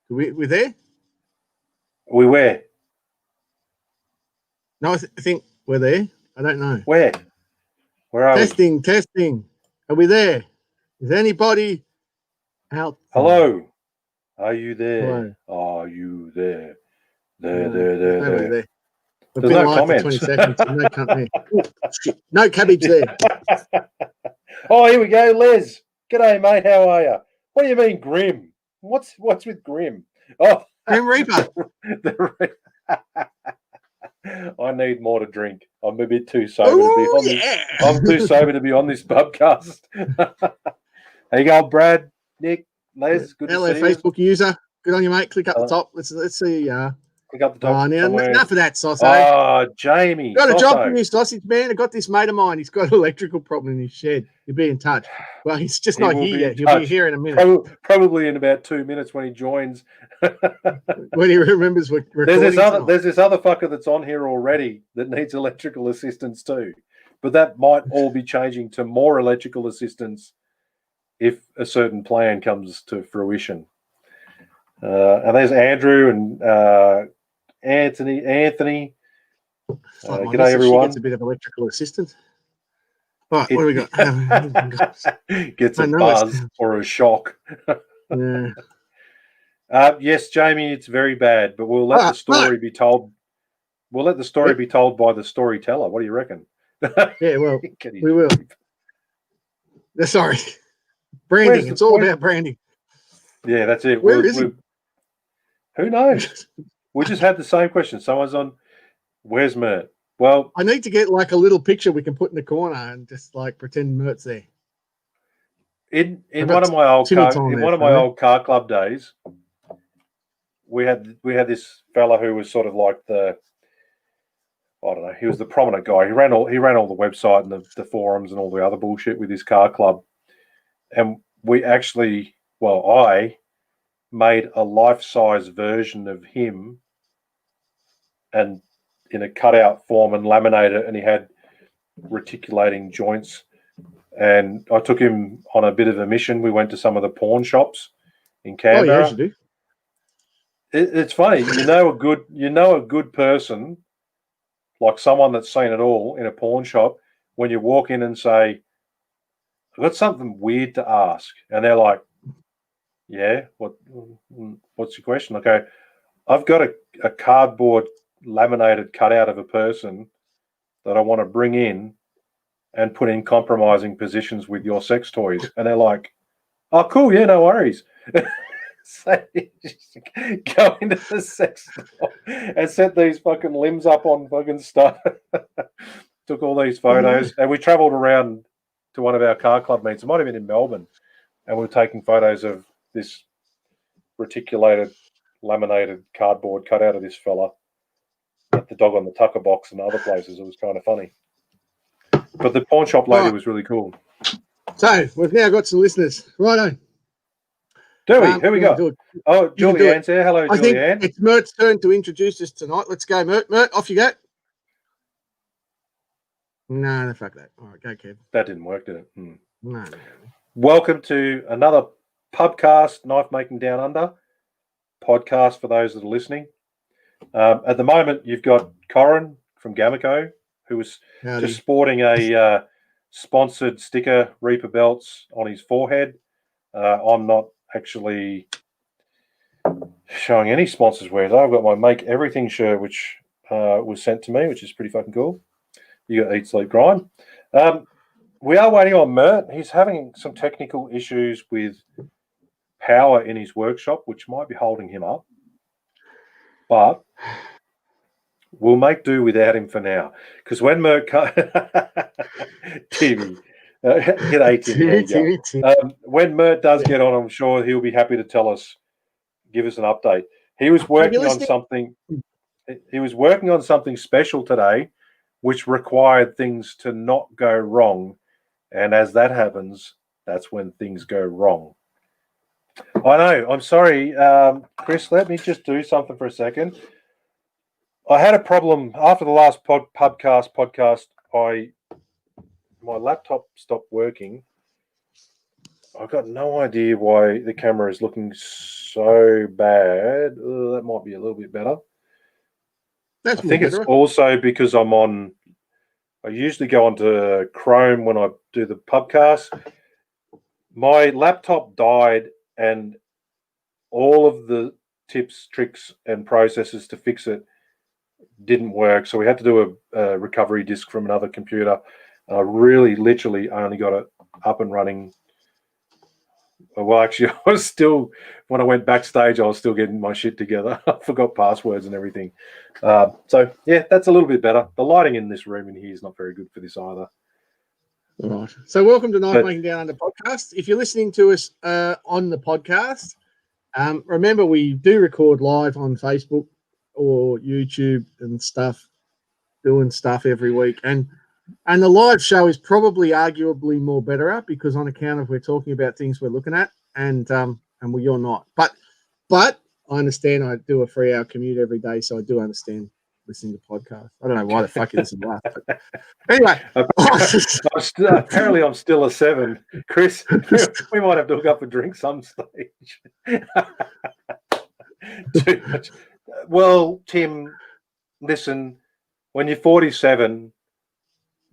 We're there? We where? No, I think we're there. I don't know. Where? Where are we? Testing. Are we there? Is anybody out there? Hello. Are you there? Hello. Are you there? There's nobody there. We've There's been no live comments. for 20 seconds. And no company. No cabbage there. Oh, here we go, Les. G'day, mate. How are you? What do you mean, grim? What's with grim? Oh, Grim Reaper. I need more to drink. I'm a bit too sober to be on this. I'm too sober to be on this podcast. How you going, Brad, Nick, Les? Good Hello, to see you. Facebook user. Good on you, mate. Click up the top. Let's see. Click up the top. Now enough of that, Sausage. Oh, Jamie. Got a job for you, Sausage Man. I got this mate of mine. He's got an electrical problem in his shed. You'll be in touch. Well, he's just not here yet. He'll be here in a minute. Probably in about 2 minutes when he joins. When he remembers what there's this other fucker that's on here already that needs electrical assistance too. But that might all be changing to more electrical assistance if a certain plan comes to fruition. And there's Andrew and Anthony. G'day, everyone. She gets a bit of electrical assistance. All right, what do we got? Gets a buzz or a shock. Yeah. Yes, Jamie, it's very bad, but we'll let the story be told. We'll let the story be told by the storyteller. What do you reckon? Yeah, well, we will. Sorry. Branding. It's all about branding. Yeah, that's it. Where is he? Who knows? We just had the same question. Someone's on, where's Mert? Well, I need to get like a little picture we can put in the corner and just like pretend Mert's there. In one of my old car club days, we had this fella who was sort of like he was the prominent guy. He ran all the website and the forums and all the other bullshit with his car club. And I made a life-size version of him and in a cutout form and laminated it, and he had reticulating joints. And I took him on a bit of a mission. We went to some of the pawn shops in Canberra. Oh, yes, you do. It's funny, you know a good person, like someone that's seen it all in a pawn shop, when you walk in and say, I've got something weird to ask. And they're like, yeah, what's your question? Okay, I've got a cardboard laminated cutout of a person that I want to bring in and put in compromising positions with your sex toys. And they're like, oh, cool, yeah, no worries. So you just go into the sex store and set these fucking limbs up on fucking stuff. Took all these photos, and we travelled around to one of our car club meets. It might have been in Melbourne, and we were taking photos of this reticulated, laminated cardboard cutout of this fella at the Dog on the Tucker box and other places. It was kind of funny. But the pawn shop lady was really cool. So we've now got some listeners. Righto. Do we? Who we got? Oh, Julianne's here. Hello, Julianne. I think it's Mert's turn to introduce us tonight. Let's go, Mert. Mert, off you go. No, fuck that. All right, go, Kev. That didn't work, did it? No. Welcome to another pubcast, Knife Making Down Under podcast for those that are listening. At the moment, you've got Corin from Gamaco, who was just sporting a sponsored sticker, Reaper belts, on his forehead. I'm not actually showing any sponsors wear. I've got my Make Everything shirt, which was sent to me, which is pretty fucking cool. You got Eat, Sleep, Grind. We are waiting on Mert. He's having some technical issues with power in his workshop, which might be holding him up. But we'll make do without him for now. Because when Mert Timmy. G'day, Timmy. When Mert does get on, I'm sure he'll be happy to give us an update. He was working on something. He was working on something special today, which required things to not go wrong. And as that happens, that's when things go wrong. I know. I'm sorry, Chris. Let me just do something for a second. I had a problem after the last podcast. My laptop stopped working. I've got no idea why the camera is looking so bad. That might be a little bit better. I think it's also because I'm on. I usually go onto Chrome when I do the podcast. My laptop died, and all of the tips, tricks, and processes to fix it didn't work. So we had to do a recovery disk from another computer. I really, literally only got it up and running. Well, actually, I was still, when I went backstage, I was still getting my shit together. I forgot passwords and everything. So, yeah, that's a little bit better. The lighting in this room in here is not very good for this either. All right. So welcome to Knife Making Down Under podcast. If you're listening to us on the podcast, remember we do record live on Facebook or YouTube and stuff, doing stuff every week. And the live show is probably arguably more better because on account of we're talking about things we're looking at and you're not. But I understand I do a 3-hour commute every day, so I do understand listening to podcasts. I don't know why the fuck you listen to that. But anyway. Apparently I'm still a 7. Chris, we might have to hook up a drink some stage. Too much. Well, Tim, listen, when you're 47,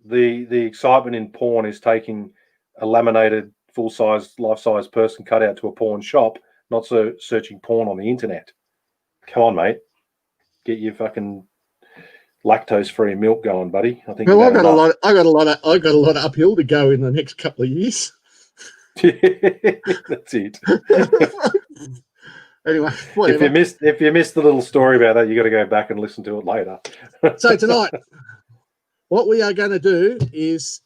the excitement in porn is taking a laminated, full-size, life-size person cut out to a porn shop, not so searching porn on the internet. Come on, mate. Get your fucking lactose-free milk going, buddy. I think. Well, I got a lot of uphill to go in the next couple of years. That's it. Anyway, whatever. If you missed the little story about that, you got to go back and listen to it later. So tonight, what we are going to do is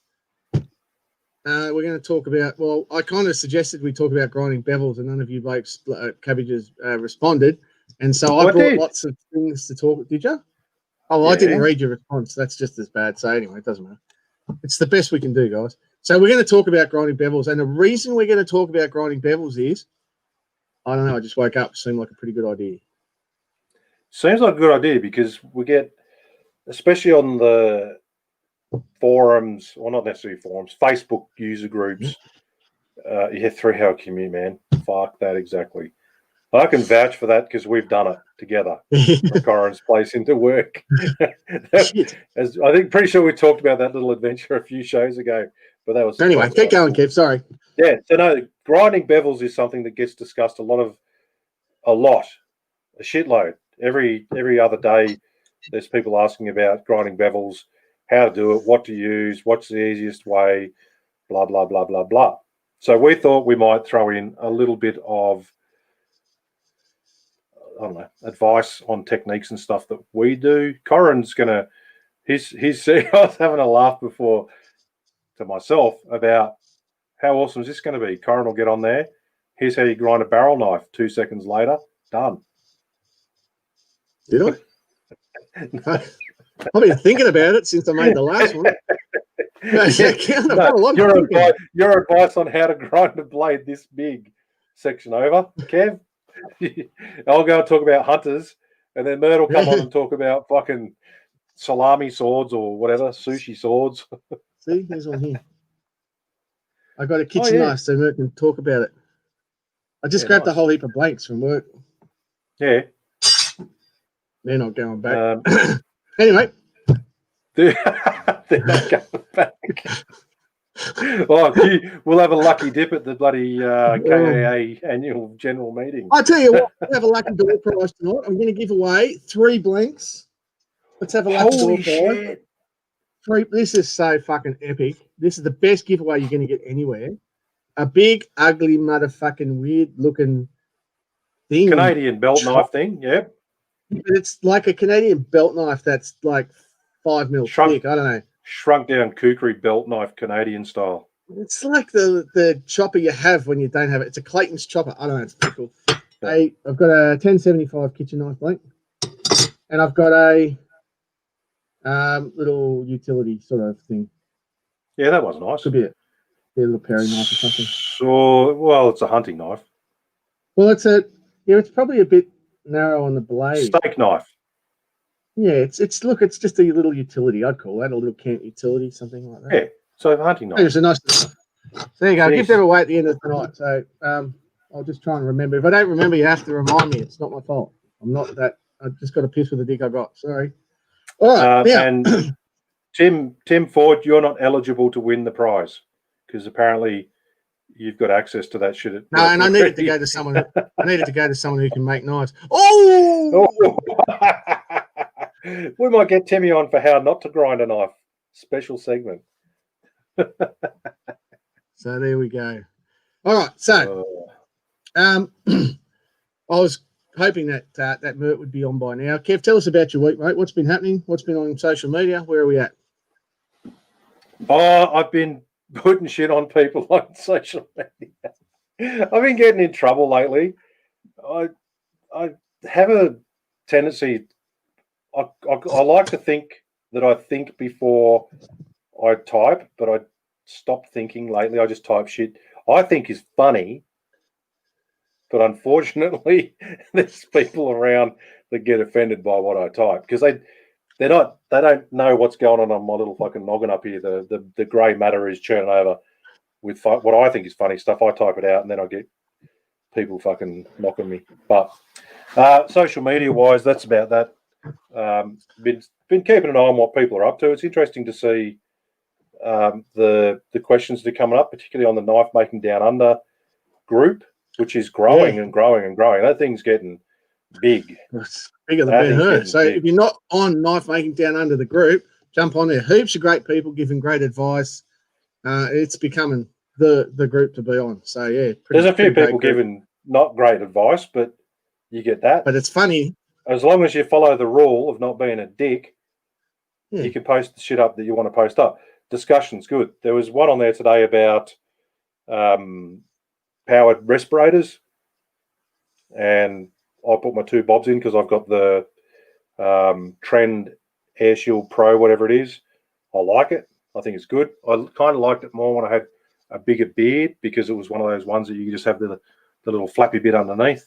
we're going to talk about. Well, I kind of suggested we talk about grinding bevels, and none of you blokes cabbages responded, and so I brought lots of things to talk. Did you? Oh, well, yeah. I didn't read your response. That's just as bad. So anyway, it doesn't matter. It's the best we can do, guys. So we're going to talk about grinding bevels, and the reason we're going to talk about grinding bevels is, I don't know, I just woke up. Seemed like a pretty good idea. Seems like a good idea because we get, especially on the forums, or not necessarily forums, Facebook user groups, you hit 3-hour commute, man. Fuck that exactly. I can vouch for that because we've done it together from Corin's place into work. As I think, pretty sure we talked about that little adventure a few shows ago. But that was anyway. Keep going, Kev. Sorry. Yeah. So no, grinding bevels is something that gets discussed a shitload. Every other day, there's people asking about grinding bevels, how to do it, what to use, what's the easiest way, blah blah blah blah blah. So we thought we might throw in a little bit of, I don't know, advice on techniques and stuff that we do. Corin's gonna, he's I was having a laugh before to myself about how awesome is this going to be. Corin will get on there. Here's how you grind a barrel knife. 2 seconds later, done. Did I? I've been thinking about it since I made the last one. Your advice on how to grind a blade this big. Section over, Kev. I'll go and talk about hunters, and then Mert will come on and talk about fucking salami swords or whatever, sushi swords. See, there's one here. I got a kitchen knife, so Mert can talk about it. I just grabbed a whole heap of blanks from work. Yeah. They're not going back. Anyway. They're not going back. We'll have a lucky dip at the bloody KAA annual general meeting. I tell you what, we have a lucky door prize tonight. I'm going to give away 3 blanks. Let's have a lucky door prize. 3. This is so fucking epic. This is the best giveaway you're going to get anywhere. A big, ugly, motherfucking weird-looking thing. Canadian belt knife thing, yeah. It's like a Canadian belt knife that's like 5 mil thick. I don't know. Shrunk down kukri belt knife, Canadian style. It's like the chopper you have when you don't have it. It's a Clayton's chopper. I don't know. It's pretty cool. Yeah. I've got a 1075 kitchen knife blank, and I've got a little utility sort of thing. Yeah, that was nice. Could be a little paring knife or something. So, well, it's a hunting knife. Well, it's probably a bit narrow on the blade. Steak knife. Yeah, it's just a little utility. I'd call that a little camp utility, something like that. Yeah, so hunting knife. It's a nice. So there you go. Jeez. Give them away at the end of the night. So I'll just try and remember. If I don't remember, you have to remind me. It's not my fault. I'm not that. I just got a piss with the dick I got. Sorry. All right. Now, and Tim Ford, you're not eligible to win the prize because apparently you've got access to that shit. No, and I needed to go to someone. I needed to go to someone who can make knives. Oh! We might get Timmy on for how not to grind a knife. Special segment. So there we go. All right. So, I was hoping that that Mert would be on by now. Kev, tell us about your week, mate. What's been happening? What's been on social media? Where are we at? Oh, I've been putting shit on people on social media. I've been getting in trouble lately. I have a tendency. I like to think that I think before I type, but I stopped thinking lately. I just type shit I think is funny, but unfortunately, there's people around that get offended by what I type because they don't know what's going on my little fucking noggin up here. The grey matter is churning over with what I think is funny stuff. I type it out and then I get people fucking knocking me. But social media wise, that's about that. Been keeping an eye on what people are up to. It's interesting to see the questions that are coming up, particularly on the knife making down under group, which is growing and growing and growing. That thing's getting big. It's bigger than Ben Hur. So if you're not on Knife Making Down Under the group, jump on there. Heaps of great people giving great advice. It's becoming the group to be on. So yeah, there's a few people giving not great advice, but you get that. But it's funny. As long as you follow the rule of not being a dick, you can post the shit up that you want to post up. Discussion's good. There was one on there today about powered respirators, and I put my 2 bobs in because I've got the Trend Air Shield Pro, whatever it is. I like it. I think it's good. I kind of liked it more when I had a bigger beard because it was one of those ones that you just have the little flappy bit underneath.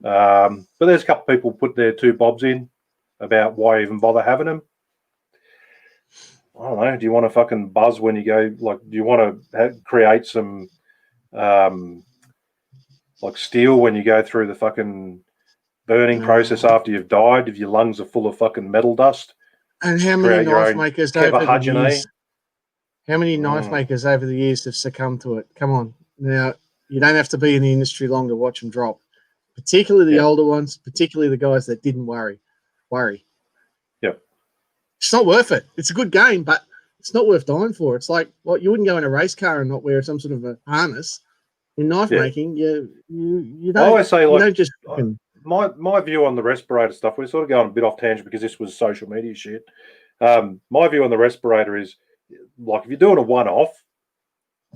But there's a couple of people put their 2 bobs in about why even bother having them. I don't know. Do you want to fucking buzz when you go? Like, do you want to create some like steel when you go through the fucking burning process after you've died? If your lungs are full of fucking metal dust. And how many knife makers over the years? How many knife makers over the years have succumbed to it? Come on. Now, you don't have to be in the industry long to watch them drop. Particularly the older ones, particularly the guys that didn't worry. Yep. It's not worth it. It's a good game, but it's not worth dying for. It's like, you wouldn't go in a race car and not wear some sort of a harness. In knife making, you don't. I always say, like, just my view on the respirator stuff. We're sort of going a bit off tangent because this was social media shit. My view on the respirator is, like, if you're doing a one-off,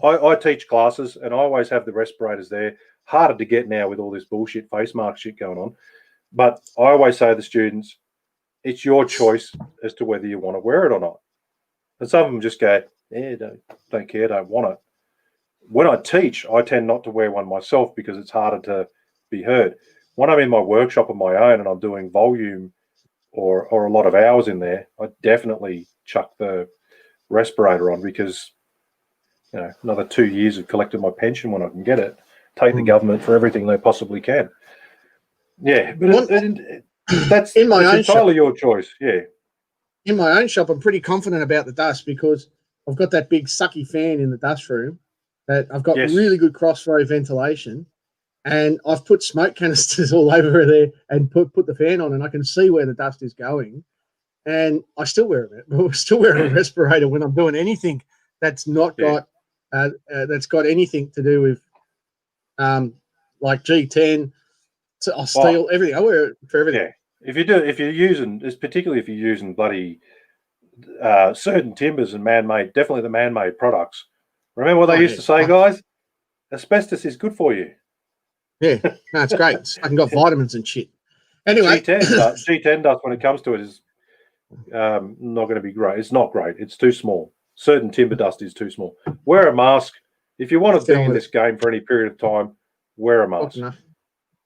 I teach classes and I always have the respirators there. Harder to get now with all this bullshit face mask shit going on. But I always say to the students, it's your choice as to whether you want to wear it or not. And some of them just go, don't care, don't want it. When I teach, I tend not to wear one myself because it's harder to be heard. When I'm in my workshop on my own and I'm doing volume or a lot of hours in there, I definitely chuck the respirator on because, another 2 years of collecting my pension when I can get it. Take the government for everything they possibly can. Yeah, but that's entirely your choice. Yeah. In my own shop, I'm pretty confident about the dust because I've got that big sucky fan in the dust room. That I've got really good cross-row ventilation, and I've put smoke canisters all over there and put the fan on, and I can see where the dust is going. And I still wear a respirator when I'm doing anything that's not got that's got anything to do with like G10, steel, everything. I wear it for everything. Yeah, particularly if you're using bloody certain timbers and definitely the man-made products. Remember what they used to say, guys? Asbestos is good for you. Yeah, no, it's great. I can got vitamins and shit. Anyway, G10 dust when it comes to it is not going to be great. It's not great. It's too small. Certain timber dust is too small. Wear a mask. If you want to be in this game for any period of time, wear a mask.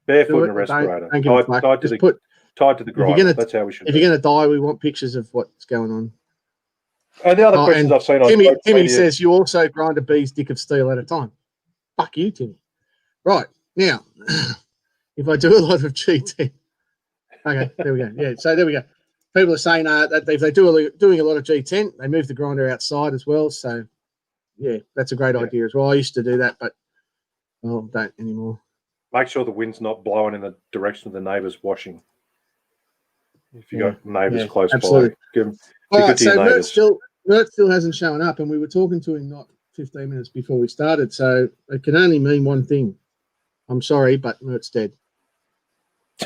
Barefoot in a respirator. Tied to the grinder. That's how we should. If you're going to die, we want pictures of what's going on. And the other questions I've seen on Timmy says you also grind a bee's dick of steel at a time. Fuck you, Timmy. Right, now, if I do a lot of G10, okay, there we go. Yeah, so there we go. People are saying that if they doing a lot of G10, they move the grinder outside as well. So, yeah, that's a great idea as well. I used to do that, but don't anymore. Make sure the wind's not blowing in the direction of the neighbours washing. If you got neighbours close by, give them. All right, so Mert still hasn't shown up, and we were talking to him not 15 minutes before we started. So it can only mean one thing. I'm sorry, but Mert's dead.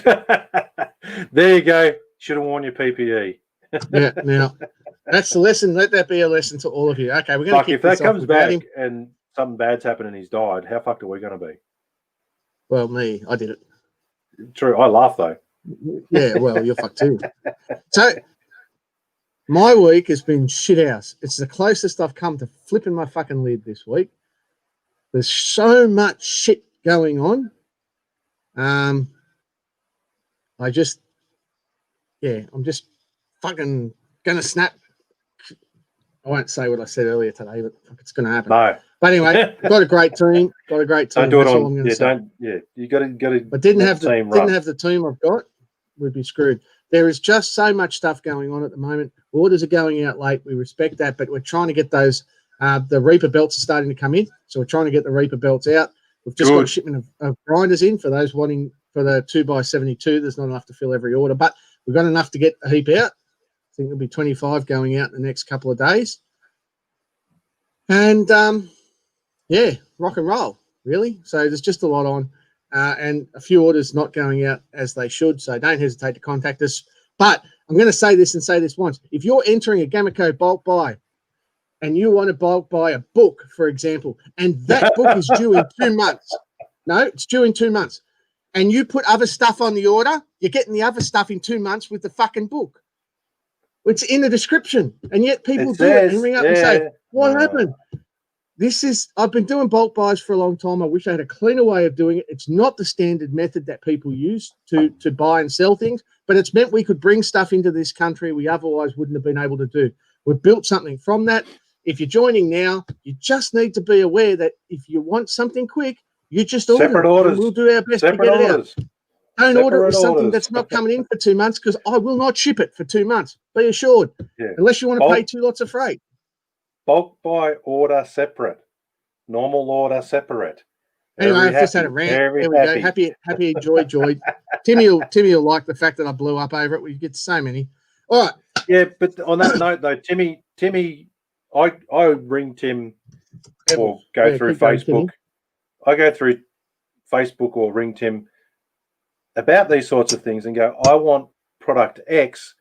There you go. Should have worn your PPE. Yeah, now that's the lesson. Let that be a lesson to all of you. Okay, we're going to if that comes back and something bad's happened and he's died, how fucked are we going to be? Well, I did it. True. I laugh though. Yeah, well, you're fucked too. So my week has been shit house. It's the closest I've come to flipping my fucking lid this week. There's so much shit going on. I'm just fucking gonna snap. I won't say what I said earlier today, but it's gonna happen. No. But anyway, got a great team. Don't do it on. You got to. But didn't have the team I've got, we'd be screwed. There is just so much stuff going on at the moment. Orders are going out late. We respect that, but we're trying to get those. The Reaper belts are starting to come in, so we're trying to get the Reaper belts out. We've just got a shipment of grinders in for those wanting for the 2x72. There's not enough to fill every order, but we've got enough to get a heap out. I think there'll be 25 going out in the next couple of days. And, rock and roll, really. So there's just a lot on and a few orders not going out as they should, so don't hesitate to contact us. But I'm going to say this and say this once. If you're entering a Gamaco bulk buy and you want to bulk buy a book, for example, and that book is due in 2 months. No, it's due in 2 months. And you put other stuff on the order, you're getting the other stuff in 2 months with the fucking book. It's in the description. And yet people do it and ring up and say, what happened? I've been doing bulk buys for a long time. I wish I had a cleaner way of doing it. It's not the standard method that people use to buy and sell things, but it's meant we could bring stuff into this country we otherwise wouldn't have been able to do. We've built something from that. If you're joining now, you just need to be aware that if you want something quick, you just order. Separate orders. We'll do our best to get it out. Don't order it with something that's not coming in for 2 months because I will not ship it for 2 months. Be assured. Yeah. Unless you want to pay 2 lots of freight. Bulk buy order separate. Normal order separate. Anyway, I've just had a rant. There we go. Happy, joy. Timmy will like the fact that I blew up over it. We get so many. All right. Yeah, but on that note though, Timmy, I ring Tim or go through Facebook. I go through Facebook or ring Tim about these sorts of things and go, I want product X,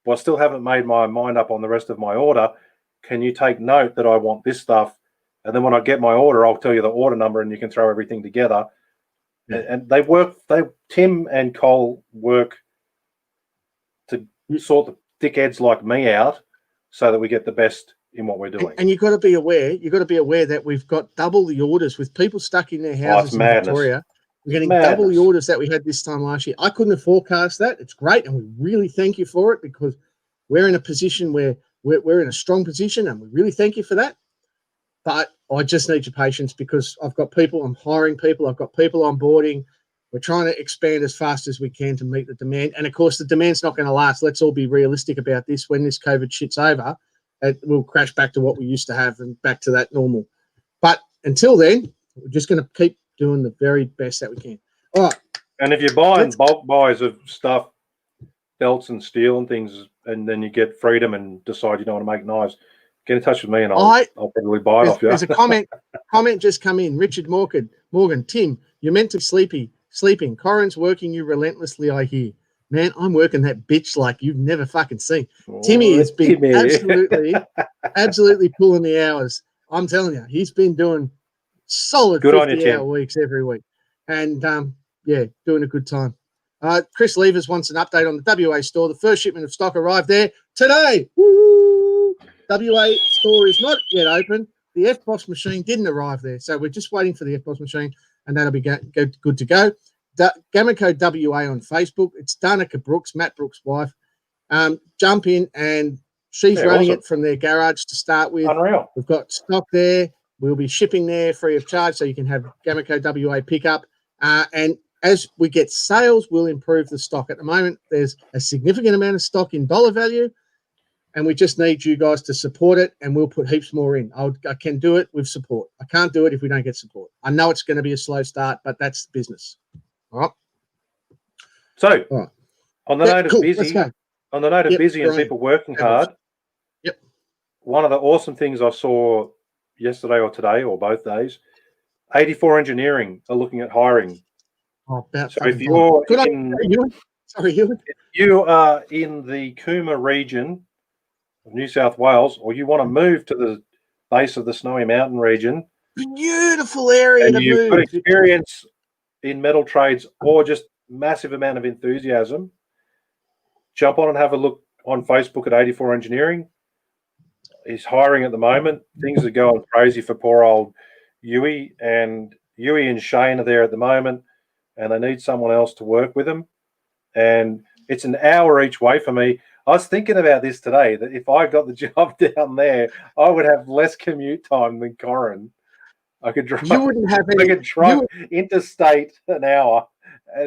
but I still haven't made my mind up on the rest of my order. Can you take note that I want this stuff? And then when I get my order, I'll tell you the order number and you can throw everything together. Yeah. And Tim and Cole work to sort the dickheads like me out so that we get the best in what we're doing. And you've got to be aware. That we've got double the orders with people stuck in their houses in Victoria. We're getting double the orders that we had this time last year. I couldn't have forecast that. It's great, and we really thank you for it because we're in a position where we're in a strong position, and we really thank you for that. But I just need your patience because I've got people. I'm hiring people. I've got people onboarding. We're trying to expand as fast as we can to meet the demand. And, of course, the demand's not going to last. Let's all be realistic about this. When this COVID shit's over, it will crash back to what we used to have and back to that normal. But until then, we're just going to keep doing the very best that we can. All right. And if you're buying bulk buys of stuff, belts and steel and things, and then you get freedom and decide you don't want to make knives, get in touch with me and I'll probably buy it off you. There's a comment just come in. Richard Morgan, Tim, you're meant to be sleeping. Corin's working you relentlessly, I hear. Man, I'm working that bitch like you've never fucking seen. Timmy has been absolutely pulling the hours. I'm telling you, he's been doing solid 50-hour weeks every week. And, doing a good time. Chris Levers wants an update on the WA store. The first shipment of stock arrived there today. Woo! WA store is not yet open. The FBOS machine didn't arrive there. So we're just waiting for the FBOS machine, and that'll be good to go. Gamaco WA on Facebook. It's Danica Brooks, Matt Brooks' wife. Jump in and She's running awesome. it from their garage to start with. Unreal. We've got stock there. We'll be shipping there free of charge, so you can have Gameco WA pickup. And as we get sales, we'll improve the stock. At the moment, there's a significant amount of stock in dollar value, and we just need you guys to support it, and we'll put heaps more in. I can do it with support. I can't do it if we don't get support. I know it's going to be a slow start, but that's the business. All right. So, all right. On the note of busy, and people working hard. Yep. One of the awesome things I saw yesterday or today or both days, 84 Engineering are looking at hiring. Oh, so if you're you are in the Cooma region of New South Wales, or you want to move to the base of the Snowy Mountain region, beautiful area and to you've move. got experience in metal trades or just massive amount of enthusiasm, jump on and have a look on Facebook at 84 Engineering. He's hiring at the moment. Things are going crazy for poor old Yui, and Shane are there at the moment, and they need someone else to work with them. And it's an hour each way for me. I was thinking about this today, that if I got the job down there, I would have less commute time than Corin. I could drive. You wouldn't have any. I could drive interstate an hour.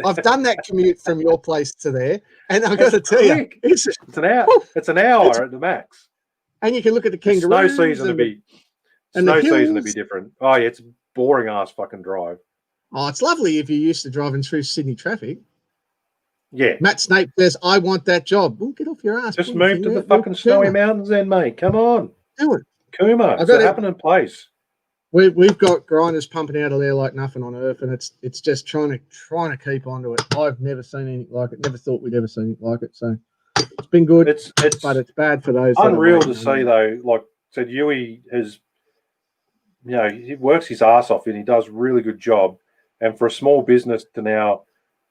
I've done that commute from your place to there, and I've got to tell you, it's an hour. It's an hour at the max. And you can look at the kangaroos. Snow season to be different. Oh yeah, it's boring ass fucking drive. Oh, it's lovely if you're used to driving through Sydney traffic. Yeah. Matt Snape says, "I want that job." Well, get off your ass. Just move to the fucking Snowy Mountains, then, mate. Come on. Do it. Cooma. It's a happening place. We've got grinders pumping out of there like nothing on earth, and it's just trying to keep onto it. I've never seen anything like it. Never thought we'd ever seen anything like it. So it's been good. But it's bad for those. Unreal to see though. Like I said, Yui has, he works his ass off and he does a really good job. And for a small business to now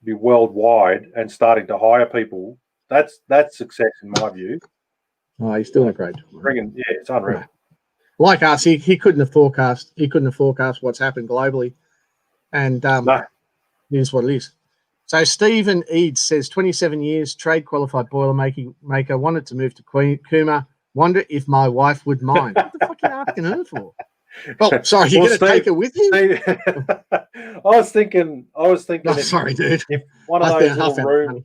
be worldwide and starting to hire people, that's success in my view. Oh, he's doing a great job. It's unreal. Right. Like us, he couldn't have forecast. He couldn't have forecast what's happened globally, and it is what it is. So Stephen Eads says, 27 years, trade qualified boiler maker, wanted to move to Cooma. Wonder if my wife would mind. What the fuck are you asking her for? Oh, sorry, you're going to take her with you? I was thinking. Oh, sorry, dude. If one of those little rooms,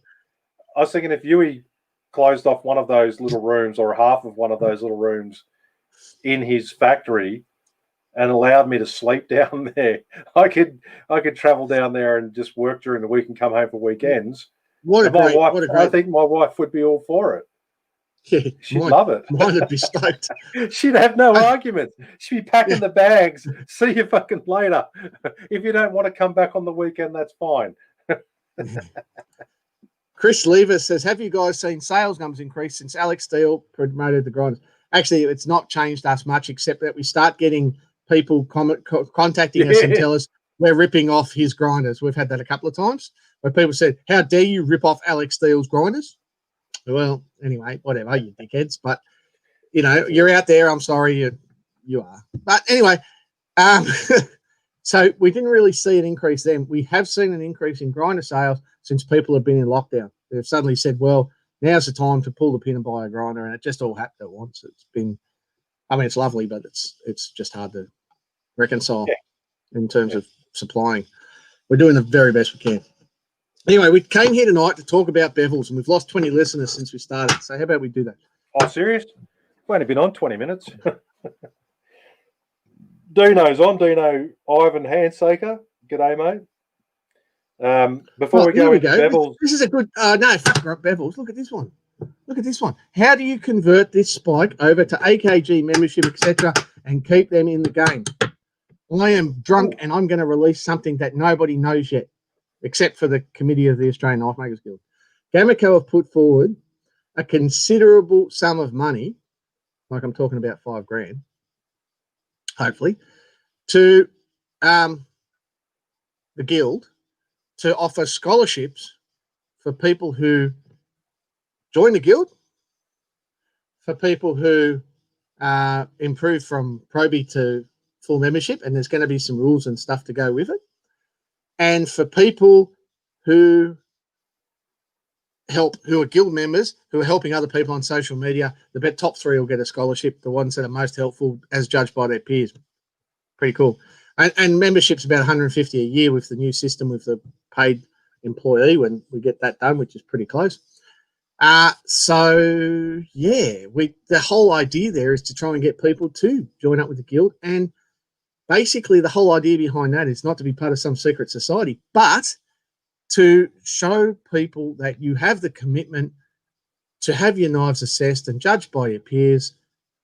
I was thinking if Yui closed off one of those little rooms or half of one of those little rooms in his factory and allowed me to sleep down there, I could travel down there and just work during the week and come home for weekends. I think my wife would be all for it. Yeah, she'd love it. Mine would be stoked. She'd have no argument. She'd be packing the bags. See you fucking later. If you don't want to come back on the weekend, that's fine. Chris Lever says, have you guys seen sales numbers increase since Alex Steele promoted the grinders? Actually, it's not changed us much, except that we start getting people contacting us and tell us we're ripping off his grinders. We've had that a couple of times where people said, how dare you rip off Alex Steele's grinders? Well, anyway, whatever, you dickheads. But, you're out there. I'm sorry you are. But anyway, so we didn't really see an increase then. We have seen an increase in grinder sales since people have been in lockdown. They've suddenly said, well, now's the time to pull the pin and buy a grinder, and it just all happened at once. It's been, it's lovely, but it's just hard to reconcile in terms of supplying. We're doing the very best we can. Anyway, we came here tonight to talk about bevels, and we've lost 20 listeners since we started. So how about we do that? Oh, serious? We've only been on 20 minutes. Dino's on. Dino Ivan Handsaker. G'day, mate. Before we go into bevels, this is a good. No, fuck bevels. Look at this one. Look at this one. How do you convert this spike over to AKG membership, etc., and keep them in the game? I am drunk, and I'm going to release something that nobody knows yet, except for the committee of the Australian Knife Makers Guild. Gameco have put forward a considerable sum of money, like I'm talking about $5,000, hopefully, to the guild to offer scholarships for people who join the guild, for people who improve from Proby to full membership, and there's going to be some rules and stuff to go with it, and for people who who are guild members who are helping other people on social media. The top 3 will get a scholarship. The ones that are most helpful, as judged by their peers. Pretty cool. And membership's about 150 a year with the new system with the paid employee when we get that done, which is pretty close. So yeah, the whole idea there is to try and get people to join up with the guild. And basically the whole idea behind that is not to be part of some secret society, but to show people that you have the commitment to have your knives assessed and judged by your peers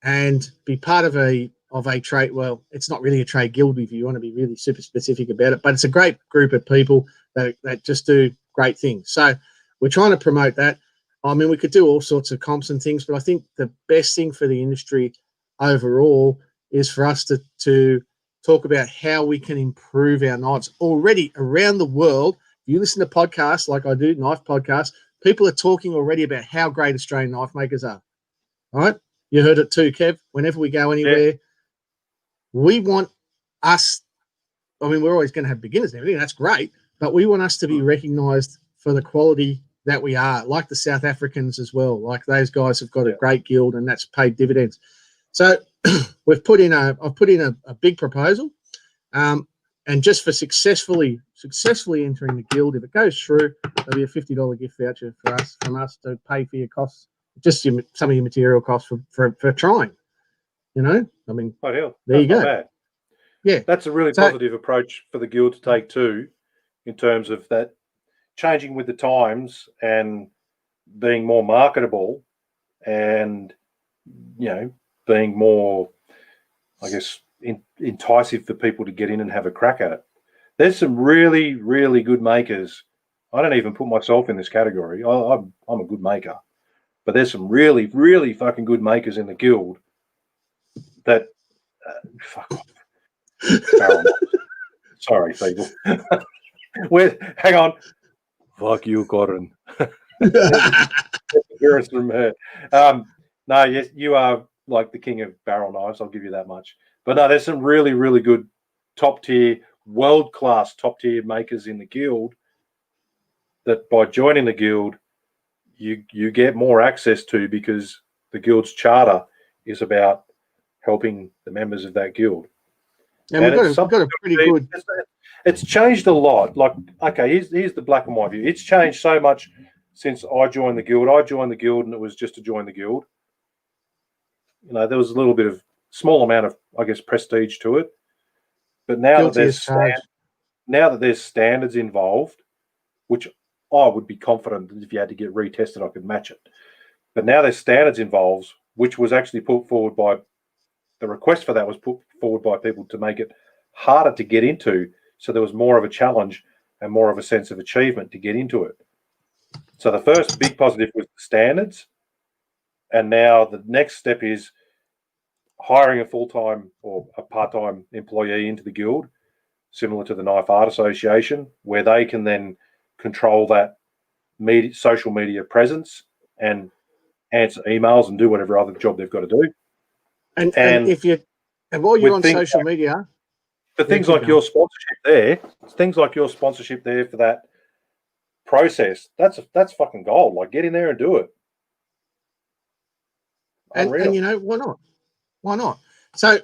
and be part of a trade. Well, it's not really a trade guild if you want to be really super specific about it, but it's a great group of people that just do great things. So we're trying to promote that. I mean, we could do all sorts of comps and things, but I think the best thing for the industry overall is for us to talk about how we can improve our knives. Already around the world, if you listen to podcasts like I do, knife podcasts, people are talking already about how great Australian knife makers are. All right? You heard it too, Kev. Whenever we go anywhere, we want us, I mean, we're always going to have beginners and everything. That's great. But we want us to be recognised for the quality that we are, like the South Africans as well. Like those guys have got a great guild and that's paid dividends. So I've put in a big proposal. And just for successfully entering the guild, if it goes through, there'll be a $50 gift voucher from us to pay for your costs, just some of your material costs for trying. You know, I mean, there you go. Bad. Yeah, that's a really positive approach for the guild to take too, in terms of that changing with the times and being more marketable, and being more, I guess, enticing for people to get in and have a crack at it. There's some really, really good makers. I don't even put myself in this category. I'm a good maker, but there's some really, really fucking good makers in the guild that fuck off. Sorry, people. Hang on. Fuck you, Corin. From her. No, yes, you are like the king of barrel knives. I'll give you that much. But no, there's some really, really good top-tier, world-class top-tier makers in the guild that by joining the guild, you get more access to, because the guild's charter is about helping the members of that guild. And we've got a pretty good... It's changed a lot. Like, okay, here's the black and white view. It's changed so much since I joined the guild. I joined the guild and it was just to join the guild. There was a little bit of small amount of, I guess, prestige to it. But now that there's standards involved, which I would be confident that if you had to get retested, I could match it. But now there's standards involved, which was actually put forward by, the request for that was put forward by people to make it harder to get into. So there was more of a challenge and more of a sense of achievement to get into it. So the first big positive was the standards. And now the next step is hiring a full-time or a part-time employee into the guild, similar to the Knife Art Association, where they can then control that social media presence and answer emails and do whatever other job they've got to do. And while you're on social media, for things like your sponsorship there for that process, that's fucking gold. Like, get in there and do it. And why not? Why not? So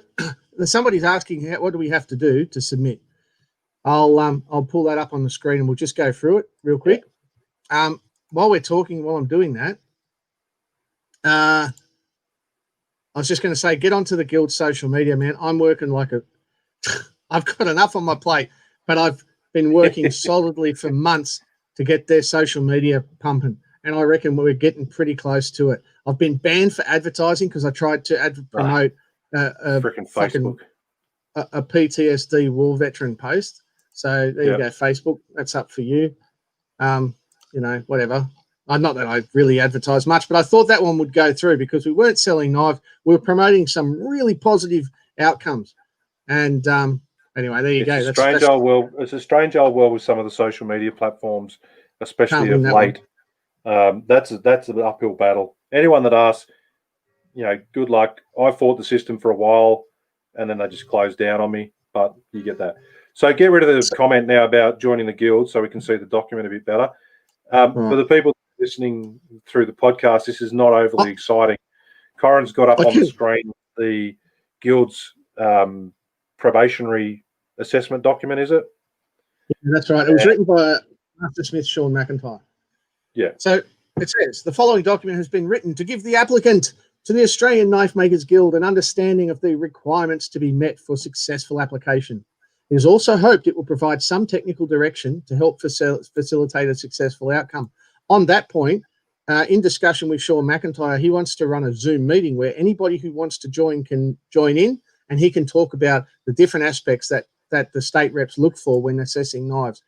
somebody's asking, what do we have to do to submit? I'll pull that up on the screen and we'll just go through it real quick. While I'm doing that, I was just going to say, get onto the guild social media, man. I'm working I've got enough on my plate, but I've been working solidly for months to get their social media pumping. And I reckon we're getting pretty close to it. I've been banned for advertising because I tried to promote Facebook. A PTSD war veteran post. So there you go, Facebook. That's up for you. Whatever. Not that I really advertise much, but I thought that one would go through because we weren't selling knives. We were promoting some really positive outcomes. And anyway, there you go. It's a strange old world with some of the social media platforms, especially of late. That's an uphill battle. Anyone that asks, good luck. I fought the system for a while, and then they just closed down on me. But you get that. So get rid of the comment now about joining the guild, so we can see the document a bit better. For the people listening through the podcast, this is not overly exciting. Corin's got up on the screen the Guild's probationary assessment document, is it? Yeah, that's right. It was written by Master Smith Sean McIntyre. Yeah. So it says, the following document has been written to give the applicant to the Australian Knife Makers Guild an understanding of the requirements to be met for successful application. It is also hoped it will provide some technical direction to help facilitate a successful outcome. On that point, in discussion with Sean McIntyre, he wants to run a Zoom meeting where anybody who wants to join can join in, and he can talk about the different aspects that the state reps look for when assessing knives.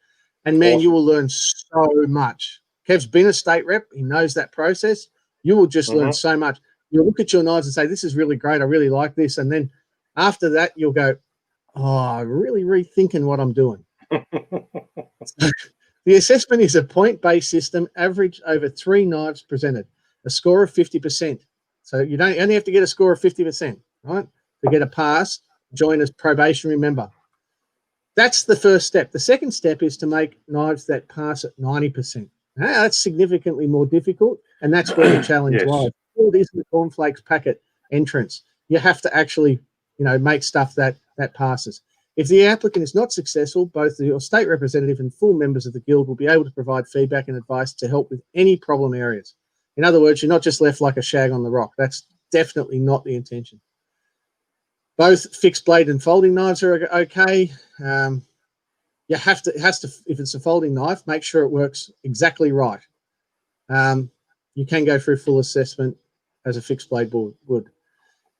And man, you will learn so much. Kev's been a state rep. He knows that process. You will just learn so much. You'll look at your knives and say, this is really great. I really like this. And then after that, you'll go, oh, I'm really rethinking what I'm doing. The assessment is a point-based system averaged over 3 knives presented, a score of 50%. So you only have to get a score of 50%, right, to get a pass, join as probationary member. That's the first step. The second step is to make knives that pass at 90%. Now, that's significantly more difficult, and that's where the challenge lies. All it is the cornflakes packet entrance. You have to actually, make stuff that passes. If the applicant is not successful, both your state representative and full members of the guild will be able to provide feedback and advice to help with any problem areas. In other words, you're not just left like a shag on the rock. That's definitely not the intention. Both fixed blade and folding knives are okay. You have to, if it's a folding knife, make sure it works exactly right. You can go through full assessment as a fixed blade would.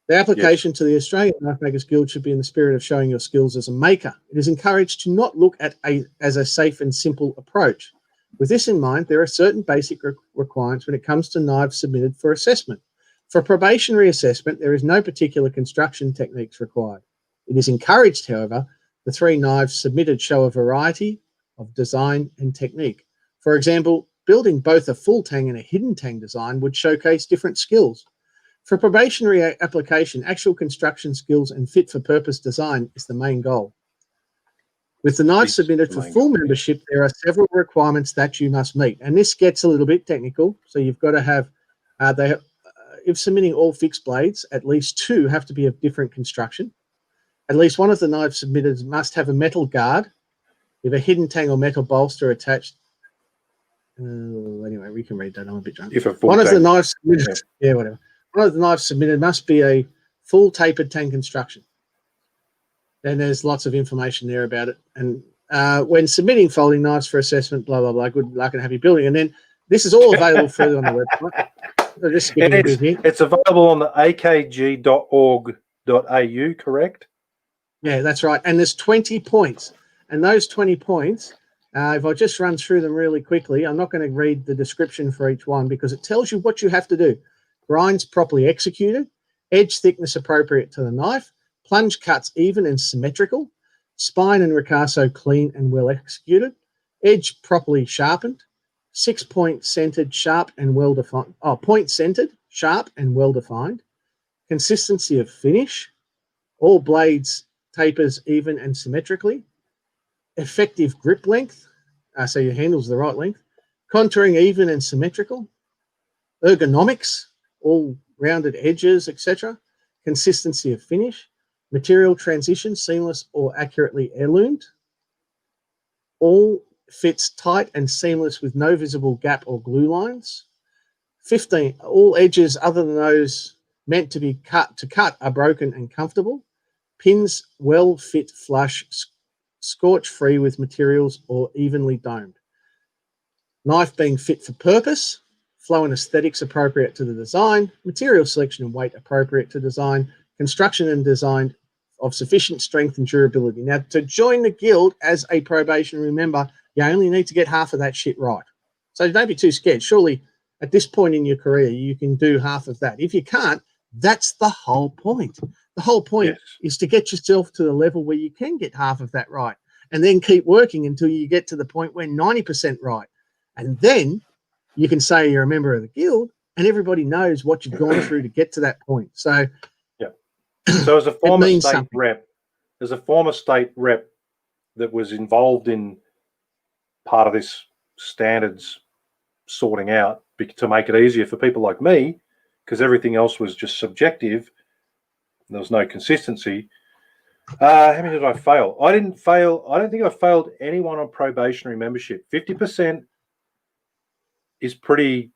The application to the Australian Knife Makers Guild should be in the spirit of showing your skills as a maker. It is encouraged to not look at as a safe and simple approach. With this in mind, there are certain basic requirements when it comes to knives submitted for assessment. For probationary assessment, there is no particular construction techniques required. It is encouraged, however, the 3 knives submitted show a variety of design and technique. For example, building both a full tang and a hidden tang design would showcase different skills. For probationary application, actual construction skills and fit-for-purpose design is the main goal. With the knives submitted for full membership, there are several requirements that you must meet, and this gets a little bit technical. So you've got to have, if submitting all fixed blades, at least 2 have to be of different construction. At least one of the knives submitted must have a metal guard with a hidden tang or metal bolster attached. Anyway, we can read that. I'm a bit drunk. One of the knives submitted, whatever. One of the knives submitted must be a full tapered tang construction. And there's lots of information there about it. And when submitting folding knives for assessment, blah, blah, blah, good luck and happy building. And then this is all available further on the website. It's available on the akg.org.au, correct? Yeah, that's right. And there's 20 points. And those 20 points, if I just run through them really quickly, I'm not going to read the description for each one because it tells you what you have to do. Grinds properly executed, edge thickness appropriate to the knife, plunge cuts even and symmetrical, spine and ricasso clean and well executed, edge properly sharpened, 6-point centered, sharp and well defined. Point centered, sharp and well defined, consistency of finish, all blades tapers even and symmetrically, effective grip length, so your handle's the right length, contouring even and symmetrical, ergonomics, all rounded edges, etc., consistency of finish, material transition, seamless or accurately heirloomed, all fits tight and seamless with no visible gap or glue lines, 15, all edges other than those meant to be cut are broken and comfortable, pins well fit flush, scorch free with materials or evenly domed, knife being fit for purpose, flow and aesthetics appropriate to the design, material selection and weight appropriate to design, construction and design of sufficient strength and durability. Now, to join the guild as a probationary member, you only need to get half of that shit right. So don't be too scared. Surely, at this point in your career, you can do half of that. If you can't, that's the whole point. The whole point is to get yourself to the level where you can get half of that right and then keep working until you get to the point where 90% right. And then you can say you're a member of the guild and everybody knows what you've gone through to get to that point. So, so as a former state rep, that was involved in part of this standards sorting out to make it easier for people like me, because everything else was just subjective. There was no consistency. How many did I fail? I didn't fail. I don't think I failed anyone on probationary membership. 50% is pretty,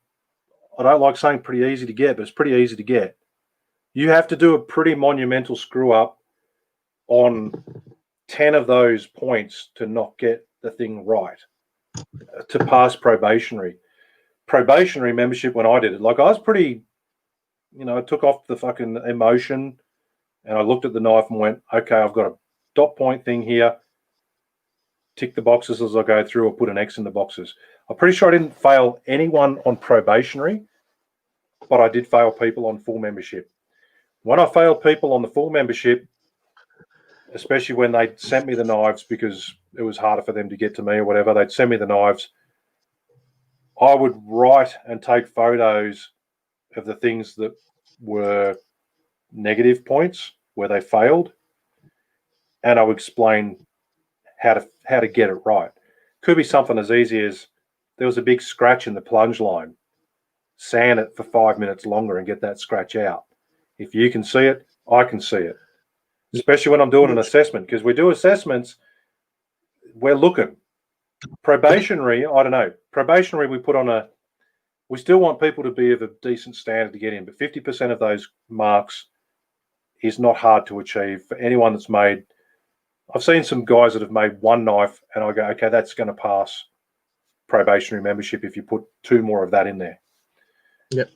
I don't like saying pretty easy to get, but it's pretty easy to get. You have to do a pretty monumental screw up on 10 of those points to not get the thing right, to pass probationary. Probationary membership, when I did it, like I was pretty, I took off the fucking emotion and I looked at the knife and went, okay, I've got a dot point thing here. Tick the boxes as I go through, or put an X in the boxes. I'm pretty sure I didn't fail anyone on probationary, but I did fail people on full membership. When I failed people on the full membership, especially when they sent me the knives because it was harder for them to get to me or whatever, they'd send me the knives. I would write and take photos of the things that were negative points where they failed, and I would explain how to get it right. Could be something as easy as there was a big scratch in the plunge line. Sand it for 5 minutes longer and get that scratch out. If you can see it, I can see it. Especially when I'm doing an assessment, because we do assessments, we're looking. Probationary, I don't know. Probationary, we still want people to be of a decent standard to get in, but 50% of those marks is not hard to achieve for anyone that's made. I've seen some guys that have made one knife and I go, okay, that's going to pass probationary membership if you put 2 more of that in there. Yep.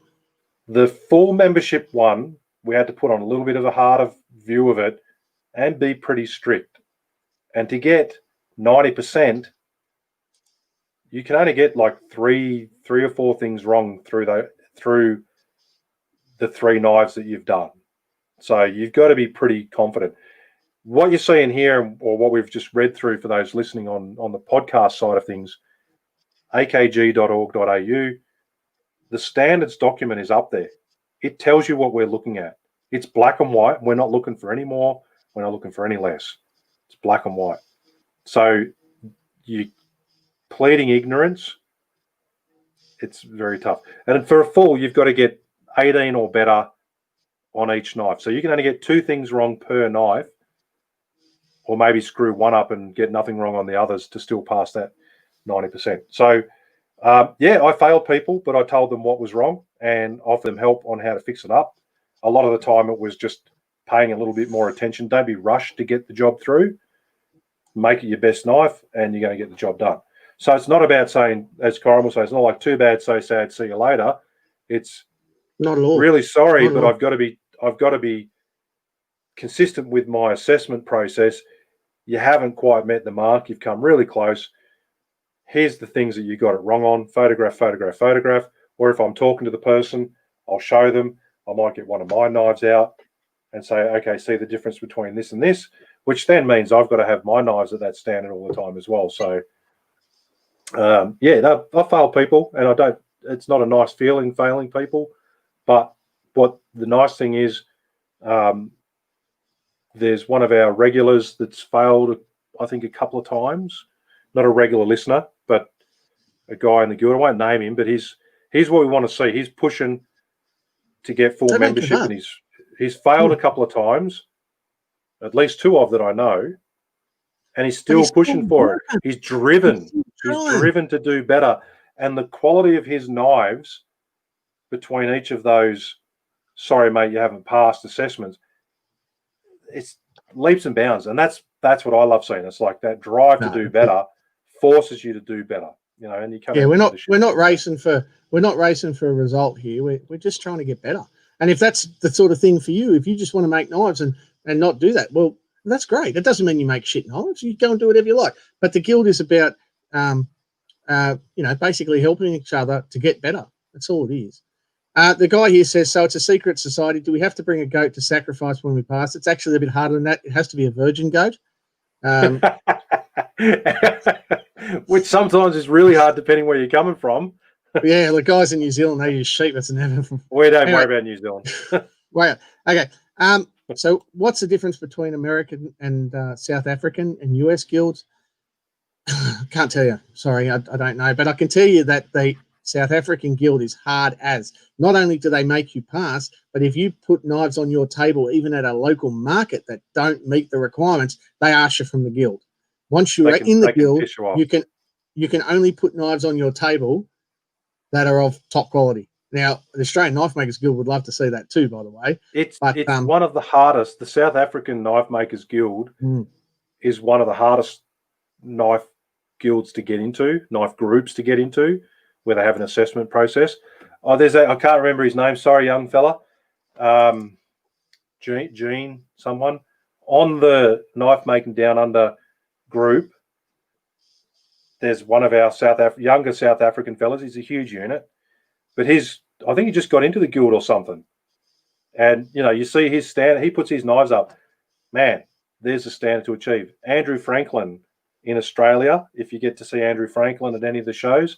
The full membership one, we had to put on a little bit of a harder view of it and be pretty strict. And to get 90%, you can only get like three or four things wrong through the 3 knives that you've done. So you've got to be pretty confident. What you're seeing here, or what we've just read through for those listening on the podcast side of things, akg.org.au, the standards document is up there. It tells you what we're looking at. It's black and white. We're not looking for any more. We're not looking for any less. It's black and white. So you pleading ignorance, it's very tough. And for a full, you've got to get 18 or better on each knife. So you can only get 2 things wrong per knife, or maybe screw one up and get nothing wrong on the others to still pass that 90%. So, I failed people, but I told them what was wrong and offered them help on how to fix it up. A lot of the time it was just paying a little bit more attention. Don't be rushed to get the job through. Make it your best knife and you're going to get the job done. So it's not about saying, as Corin will say, it's not like too bad, so sad, see you later. It's not at all. Really sorry, but I've got to be consistent with my assessment process. You haven't quite met the mark. You've come really close. Here's the things that you got it wrong on. Photograph, photograph, photograph. Or if I'm talking to the person, I'll show them. I might get one of my knives out and say, okay, see the difference between this and this, which then means I've got to have my knives at that standard all the time as well. So, I fail people, and it's not a nice feeling failing people. But what the nice thing is, there's one of our regulars that's failed, I think, a couple of times. Not a regular listener, but a guy in the guild. I won't name him, but he's what we want to see. He's pushing to get full membership, and he's failed a couple of times, at least 2 of that I know, and he's still pushing for it. He's driven. He's driven to do better, and the quality of his knives between each of those, sorry mate, you haven't passed assessments, it's leaps and bounds, and that's what I love seeing. It's like that drive to do better forces you to do better, and you come. Yeah, we're not racing for a result here. We're just trying to get better. And if that's the sort of thing for you, if you just want to make knives and not do that, well, that's great. That doesn't mean you make shit knives. You go and do whatever you like. But the guild is about, basically helping each other to get better. That's all it is. The guy here says, so it's a secret society. Do we have to bring a goat to sacrifice when we pass? It's actually a bit harder than that. It has to be a virgin goat. Which sometimes is really hard depending where you're coming from. Yeah, the guys in New Zealand, they use sheep. It's never. We don't worry about New Zealand. Right. Okay. So what's the difference between American and South African and US guilds? Can't tell you. Sorry, I don't know. But I can tell you that South African Guild is hard as. Not only do they make you pass, but if you put knives on your table, even at a local market that don't meet the requirements, they ask you from the guild. Once you're in the guild, you can only put knives on your table that are of top quality. Now, the Australian Knife Makers Guild would love to see that too, by the way. It's one of the hardest. The South African Knife Makers Guild is one of the hardest knife guilds to get into, knife groups to get into, where they have an assessment process. Oh, I can't remember his name. Sorry, young fella. Gene, someone on the Knife Making Down Under group. There's one of our younger South African fellas. He's a huge unit, but I think he just got into the guild or something. And you see his stand. He puts his knives up. Man, there's a standard to achieve. Andrew Franklin in Australia. If you get to see Andrew Franklin at any of the shows,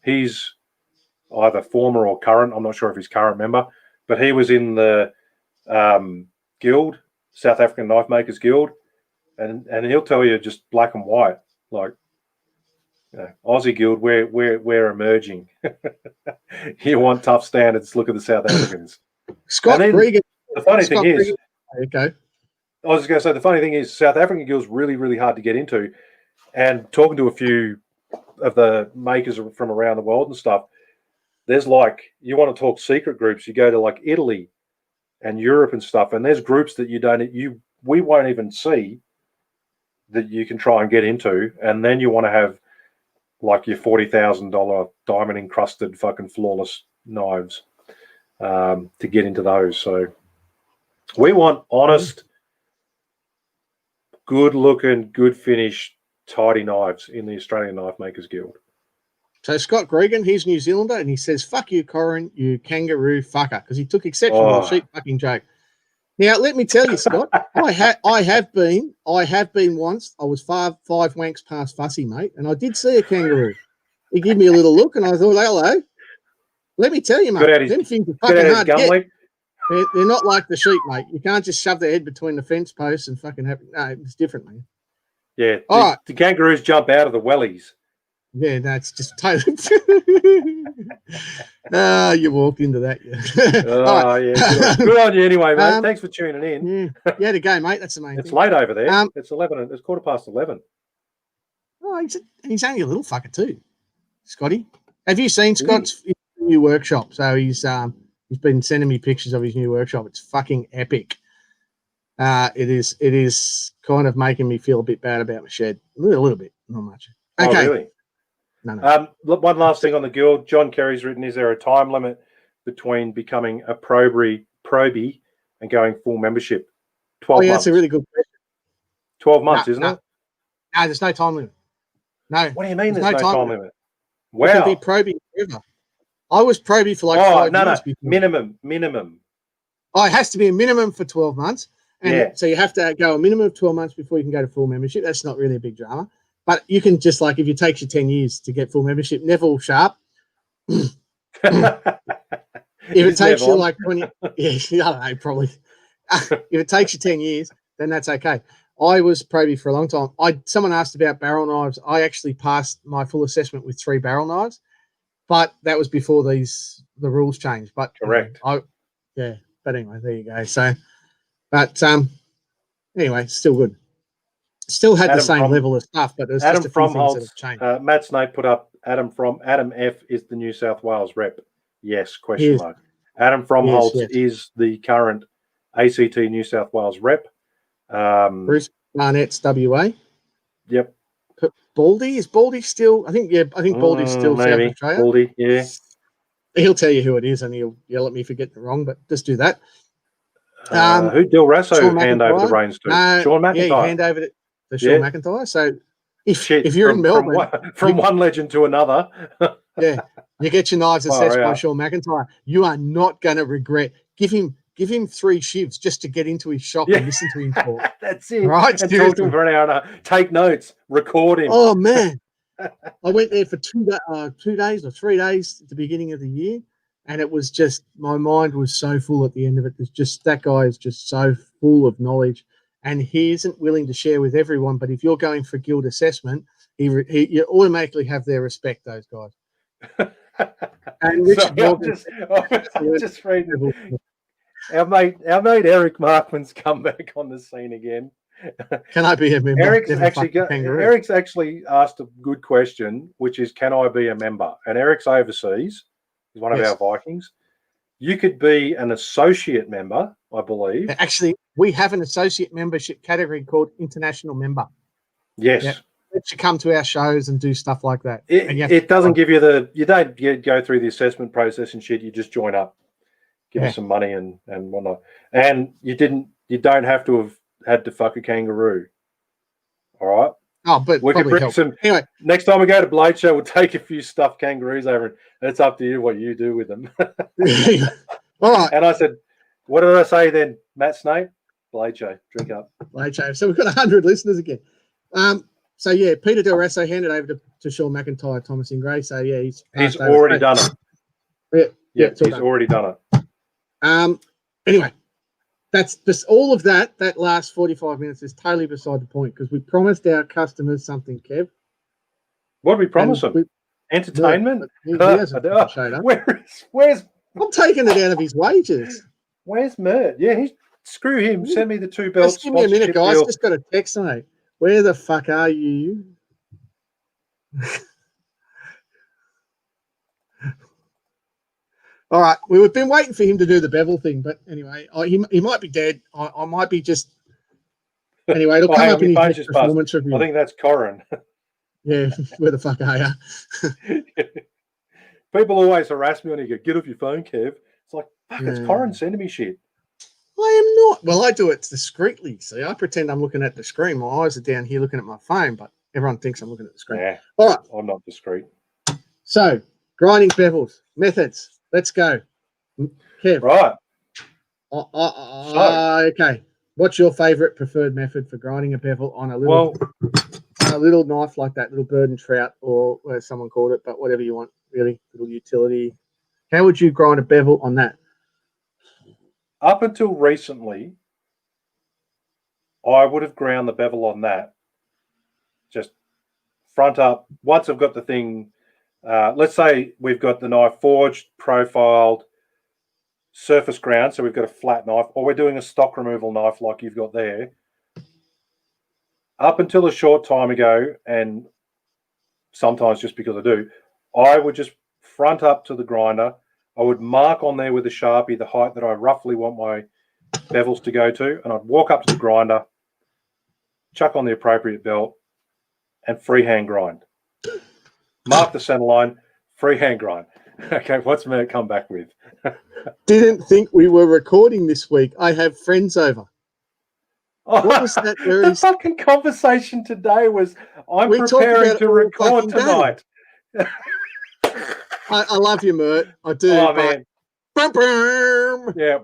he's either former or current. I'm not sure if he's current member, but he was in the guild, South African Knife Makers Guild, and he'll tell you just black and white, like, Aussie Guild, we're emerging. You want tough standards? Look at the South Africans. Scott Regan. The funny thing is, okay. I was going to say the funny thing is, South African Guild's really, really hard to get into. And talking to a few of the makers from around the world and stuff, there's you want to talk secret groups, you go to like Italy and Europe and stuff, and there's groups that we won't even see that you can try and get into, and then you want to have like your $40,000 diamond encrusted fucking flawless knives to get into those. So we want honest, good looking, good finished, tidy knives in the Australian Knife Makers Guild. So Scott Gregan, he's New Zealander, and he says, "Fuck you, Corin, you kangaroo fucker," because he took exception to the sheep fucking joke. Now, let me tell you, Scott, I have been once. I was 5 wanks past Fussy, mate, and I did see a kangaroo. He gave me a little look, and I thought, hello. Let me tell you, mate, them things are fucking hard to get. They're not like the sheep, mate. You can't just shove their head between the fence posts and fucking have... No, it's different, man. Yeah, the kangaroos jump out of the wellies. Yeah, that's just totally... you walked into that. Yeah. Yeah. Good on you anyway, mate. Thanks for tuning in. Yeah, to go, mate. That's the main thing. It's late over there. It's 11. It's 11:15. Oh, he's only a little fucker too, Scotty. Have you seen Scott's new workshop? So he's been sending me pictures of his new workshop. It's fucking epic. It is kind of making me feel a bit bad about my shed. A little bit, not much. Okay. Oh, really? No. One last thing on the guild. John Kerry's written, is there a time limit between becoming a probie and going full membership? 12 months. That's a really good question. 12 months, isn't it? No, there's no time limit. No. What do you mean there's no time limit? Wow. You can be probie forever. I was probie for 5 years. No. Minimum. Oh, it has to be a minimum for 12 months. And so you have to go a minimum of 12 months before you can go to full membership. That's not really a big drama. But you can just if it takes you 10 years to get full membership, Neville Sharp. If it takes you 20, I don't know, probably. If it takes you 10 years, then that's okay. I was probie for a long time. Someone asked about barrel knives. I actually passed my full assessment with 3 barrel knives, but that was before the rules changed. But correct. But anyway, there you go. So, but anyway, still good. Still had the same level of stuff, but there's just a few things that have changed. Matt Snake put up Adam F is the New South Wales rep. Yes, question mark. Adam Fromholtz is the current ACT New South Wales rep. Bruce Barnett's WA. Yep. Baldy, is Baldy still? I think Baldy's still South Australia. Baldy, yeah. He'll tell you who it is, and he'll yell at me for getting it wrong. But just do that. Who Del Rasso hand over the reins to? Sean McIntyre. Yeah, he hand over it to Sean McIntyre. So if you're in Melbourne, from one legend to another, you get your knives assessed by Sean McIntyre. You are not going to regret. Give him 3 shivs just to get into his shop and listen to him talk. That's it. Right? And talk to him for an hour and a half. Take notes. Record him. Oh, man. I went there for 2 days or 3 days at the beginning of the year, and it was just, my mind was so full at the end of it. There's just, that guy is just so full of knowledge, and he isn't willing to share with everyone. But if you're going for guild assessment, you automatically have their respect, those guys. And Richard Morgan. I'm just reading. Our mate Eric Markman's come back on the scene again. Can I be a member? Eric's actually asked a good question, which is, can I be a member? And Eric's overseas. He's one of our Vikings. You could be an associate member, I believe. Actually, we have an associate membership category called international member. Yes. Yeah. Let you come to our shows and do stuff like that. It doesn't give you you don't go through the assessment process and shit. You just join up, give us some money and whatnot. And you don't have to have had to fuck a kangaroo. All right. Oh, but we can bring some. Anyway, next time we go to Blade Show, we'll take a few stuffed kangaroos over, and it's up to you what you do with them. All right. And I said, what did I say then, Matt Snape? Blade Show, drink up. Blade Show. So we've got 100 listeners again. So yeah, Peter Del Rasso handed over to Sean McIntyre, Thomas Ingray. So yeah, he's already done it. Yeah, he's already done it. Anyway. That's just all of that. That last 45 minutes is totally beside the point because we promised our customers something, Kev. What did we promise them? Entertainment? He hasn't showed up. Where's? I'm taking it out of his wages. Where's Mert? Yeah, screw him. Send me the 2 belts. Just give me a minute, guys. Just got a text, mate. Where the fuck are you? All right, we've been waiting for him to do the bevel thing, but anyway, he might be dead. I might be just anyway. It'll come up in his next performance review. I think that's Corin. Yeah, where the fuck are you? People always harass me when you go, "Get off your phone, Kev." It's like, fuck, it's Corin sending me shit. I am not. Well, I do it discreetly. See, I pretend I'm looking at the screen. My eyes are down here looking at my phone, but everyone thinks I'm looking at the screen. Yeah. All right, I'm not discreet. So, grinding bevels methods. Let's go, Kev. Right. Okay. What's your favourite preferred method for grinding a bevel on a little knife like that, little bird and trout, or as someone called it, but whatever you want, really, little utility? How would you grind a bevel on that? Up until recently, I would have ground the bevel on that just front up. Once I've got the thing. Let's say we've got the knife forged, profiled, surface ground, so we've got a flat knife, or we're doing a stock removal knife like you've got there. Up until a short time ago, and sometimes just because I do, I would just front up to the grinder. I would mark on there with a Sharpie the height that I roughly want my bevels to go to, and I'd walk up to the grinder, chuck on the appropriate belt, and freehand grind. Mark the center line, freehand grind. Okay, what's Mert come back with? Didn't think we were recording this week. I have friends over. What was that? The fucking conversation today was, I'm preparing to record tonight. I love you, Mert. I do. Oh, man. Yeah.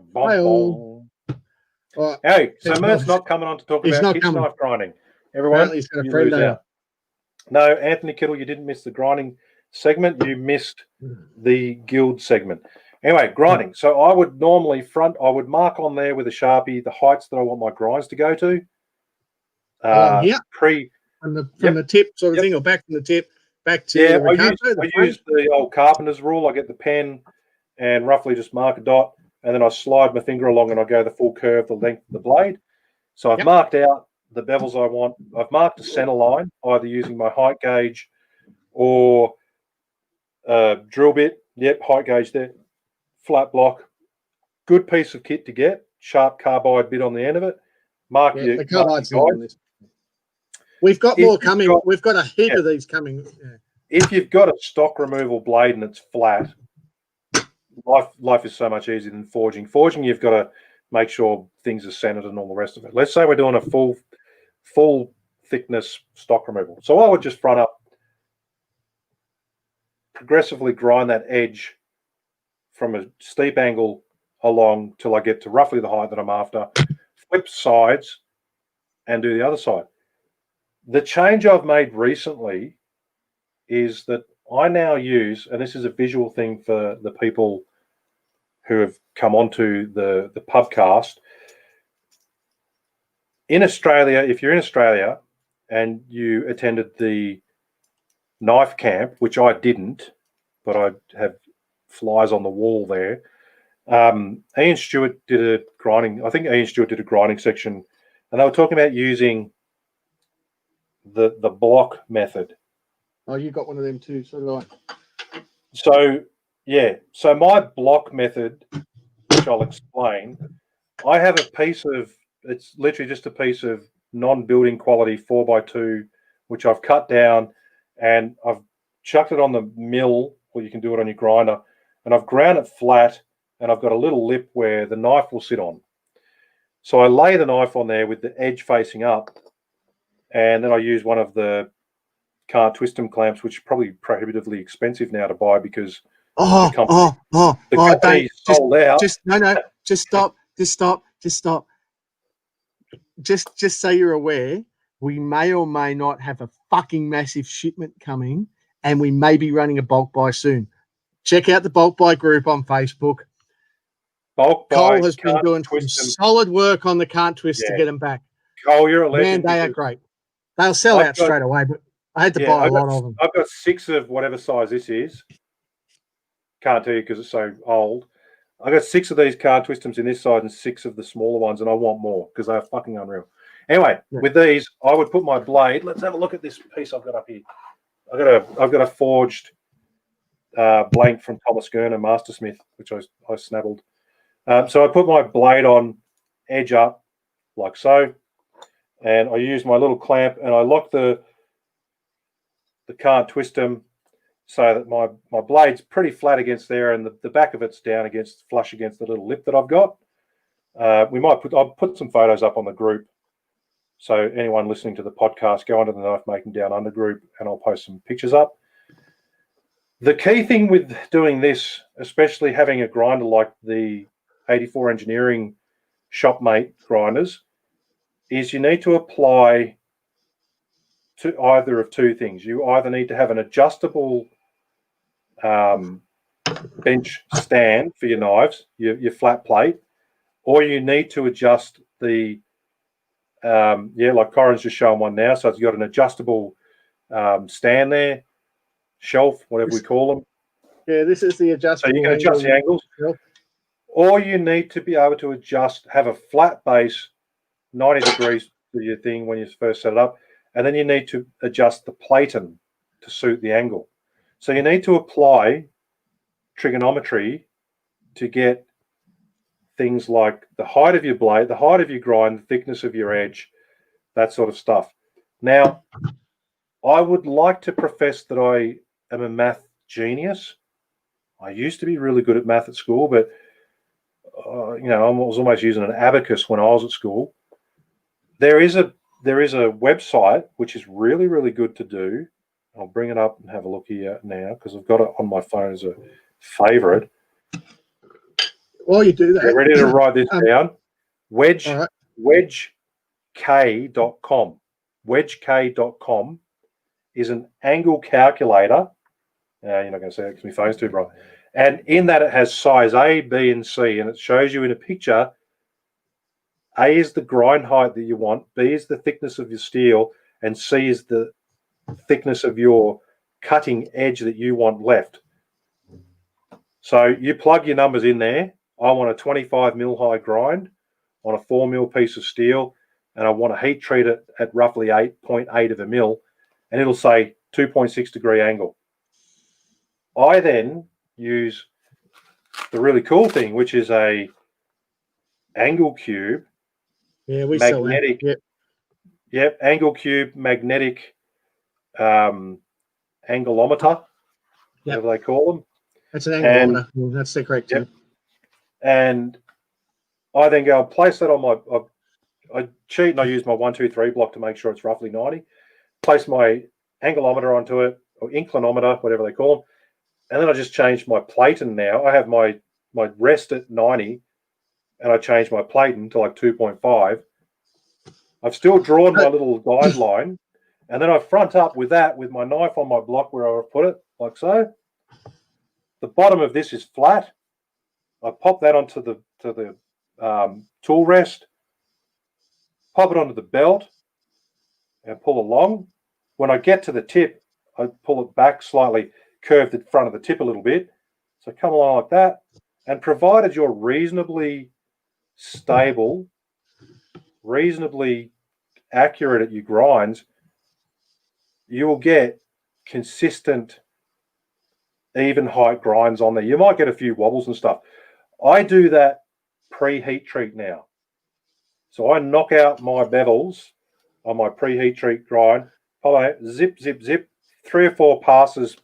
Right. Hey, so Mert's not coming on to talk about kitchen knife grinding. Everyone, he's got a friend out. No, Anthony Kittle, you didn't miss the grinding segment. You missed the guild segment. Anyway, grinding. So I would normally I would mark on there with a Sharpie the heights that I want my grinds to go to. From the tip sort of thing, or back from the tip, back to I use the old carpenter's rule. I get the pen and roughly just mark a dot, and then I slide my finger along and I go the full curve, the length of the blade. So I've marked out the bevels I want. I've marked a center line, either using my height gauge or drill bit. Yep, height gauge there. Flat block. Good piece of kit to get. Sharp carbide bit on the end of it. Mark the carbide's on this. We've got more coming. We've got a heap of these coming. Yeah. If you've got a stock removal blade and it's flat, life is so much easier than forging. Forging, you've got to make sure things are centered and all the rest of it. Let's say we're doing a full thickness stock removal. So I would just front up, progressively grind that edge from a steep angle along till I get to roughly the height that I'm after, flip sides and do the other side. The change I've made recently is that I now use, and this is a visual thing for the people who have come onto the pubcast. In Australia, if you're in Australia and you attended the knife camp, which I didn't, but I have flies on the wall there. Ian Stewart did a grinding. I think Ian Stewart did a grinding section, and they were talking about using the block method. Oh, you got one of them too, so do I. So yeah, so my block method, which I'll explain, I have a piece of, it's literally just a piece of non-building quality 4x2, which I've cut down, and I've chucked it on the mill, or you can do it on your grinder, and I've ground it flat, and I've got a little lip where the knife will sit on. So I lay the knife on there with the edge facing up, and then I use one of the can't twist them clamps, which are probably prohibitively expensive now to buy because the company sold out. Just stop. Just so you're aware, we may or may not have a fucking massive shipment coming, and we may be running a bulk buy soon. Check out the bulk buy group on Facebook. Bulk buy. Cole has been doing some solid work on the can't twist to get them back. Cole, you're a legend. Man, they are great. They'll sell out straight away, but I had to buy a lot of them. I've got 6 of whatever size this is. Can't tell you because it's so old. I got 6 of these can't twist them in this side and 6 of the smaller ones, and I want more because they're fucking unreal. Anyway, with these, I would put my blade. Let's have a look at this piece I've got up here. I've got a forged blank from Thomas Gurner Mastersmith, which I snabbled. So I put my blade on, edge up, like so, and I use my little clamp, and I lock the can't twist them so that my blade's pretty flat against there, and the back of it's down flush against the little lip that I've got. I'll put some photos up on the group, so anyone listening to the podcast, go onto the Knife Making Down Under group, and I'll post some pictures up. The key thing with doing this, especially having a grinder like the 84 Engineering Shopmate grinders, is you need to apply to either of two things. You either need to have an adjustable bench stand for your knives, your flat plate, or you need to adjust the like Corin's just showing one now, so it's got an adjustable stand there, shelf, whatever we call them. Yeah, this is the adjustable. So you can adjust the angles, or you need to be able to have a flat base, 90 degrees to your thing when you first set it up, and then you need to adjust the platen to suit the angle. So you need to apply trigonometry to get things like the height of your blade, the height of your grind, the thickness of your edge, that sort of stuff. Now, I would like to profess that I am a math genius. I used to be really good at math at school, but I was almost using an abacus when I was at school. There is a website which is really, really good to do. I'll bring it up and have a look here now because I've got it on my phone as a favorite. While you do that, get ready to write this down. Wedgek.com. Wedgek.com is an angle calculator. You're not going to see it because my phone's too bright. And in that, it has size A, B, and C, and it shows you in a picture. A is the grind height that you want, B is the thickness of your steel, and C is the thickness of your cutting edge that you want left. So you plug your numbers in there. I want a 25 mil high grind on a 4 mil piece of steel, and I want to heat treat it at roughly 8.8 of a mil, and it'll say 2.6 degree angle. I then use the really cool thing, which is a angle cube. Yeah, we magnetic. Sell that. Yep, angle cube magnetic angulometer, whatever they call them. That's an angulometer. That's the correct term. And I then go and place that on I cheat and I use my 1, 2, 3 block to make sure it's roughly 90. Place my angulometer onto it, or inclinometer, whatever they call them. And then I just change my platen now. I have my rest at 90, and I change my platen to like 2.5. I've still drawn my little guideline, and then I front up with that with my knife on my block where I put it, like so. The bottom of this is flat. I pop that onto the tool rest, pop it onto the belt, and pull along. When I get to the tip, I pull it back slightly curve the front of the tip a little bit. So come along like that, and provided you're reasonably stable, reasonably accurate at your grinds, you will get consistent, even height grinds on there. You might get a few wobbles and stuff. I do that pre-heat treat now. So I knock out my bevels on my pre-heat treat grind, zip, zip, zip, 3 or 4 passes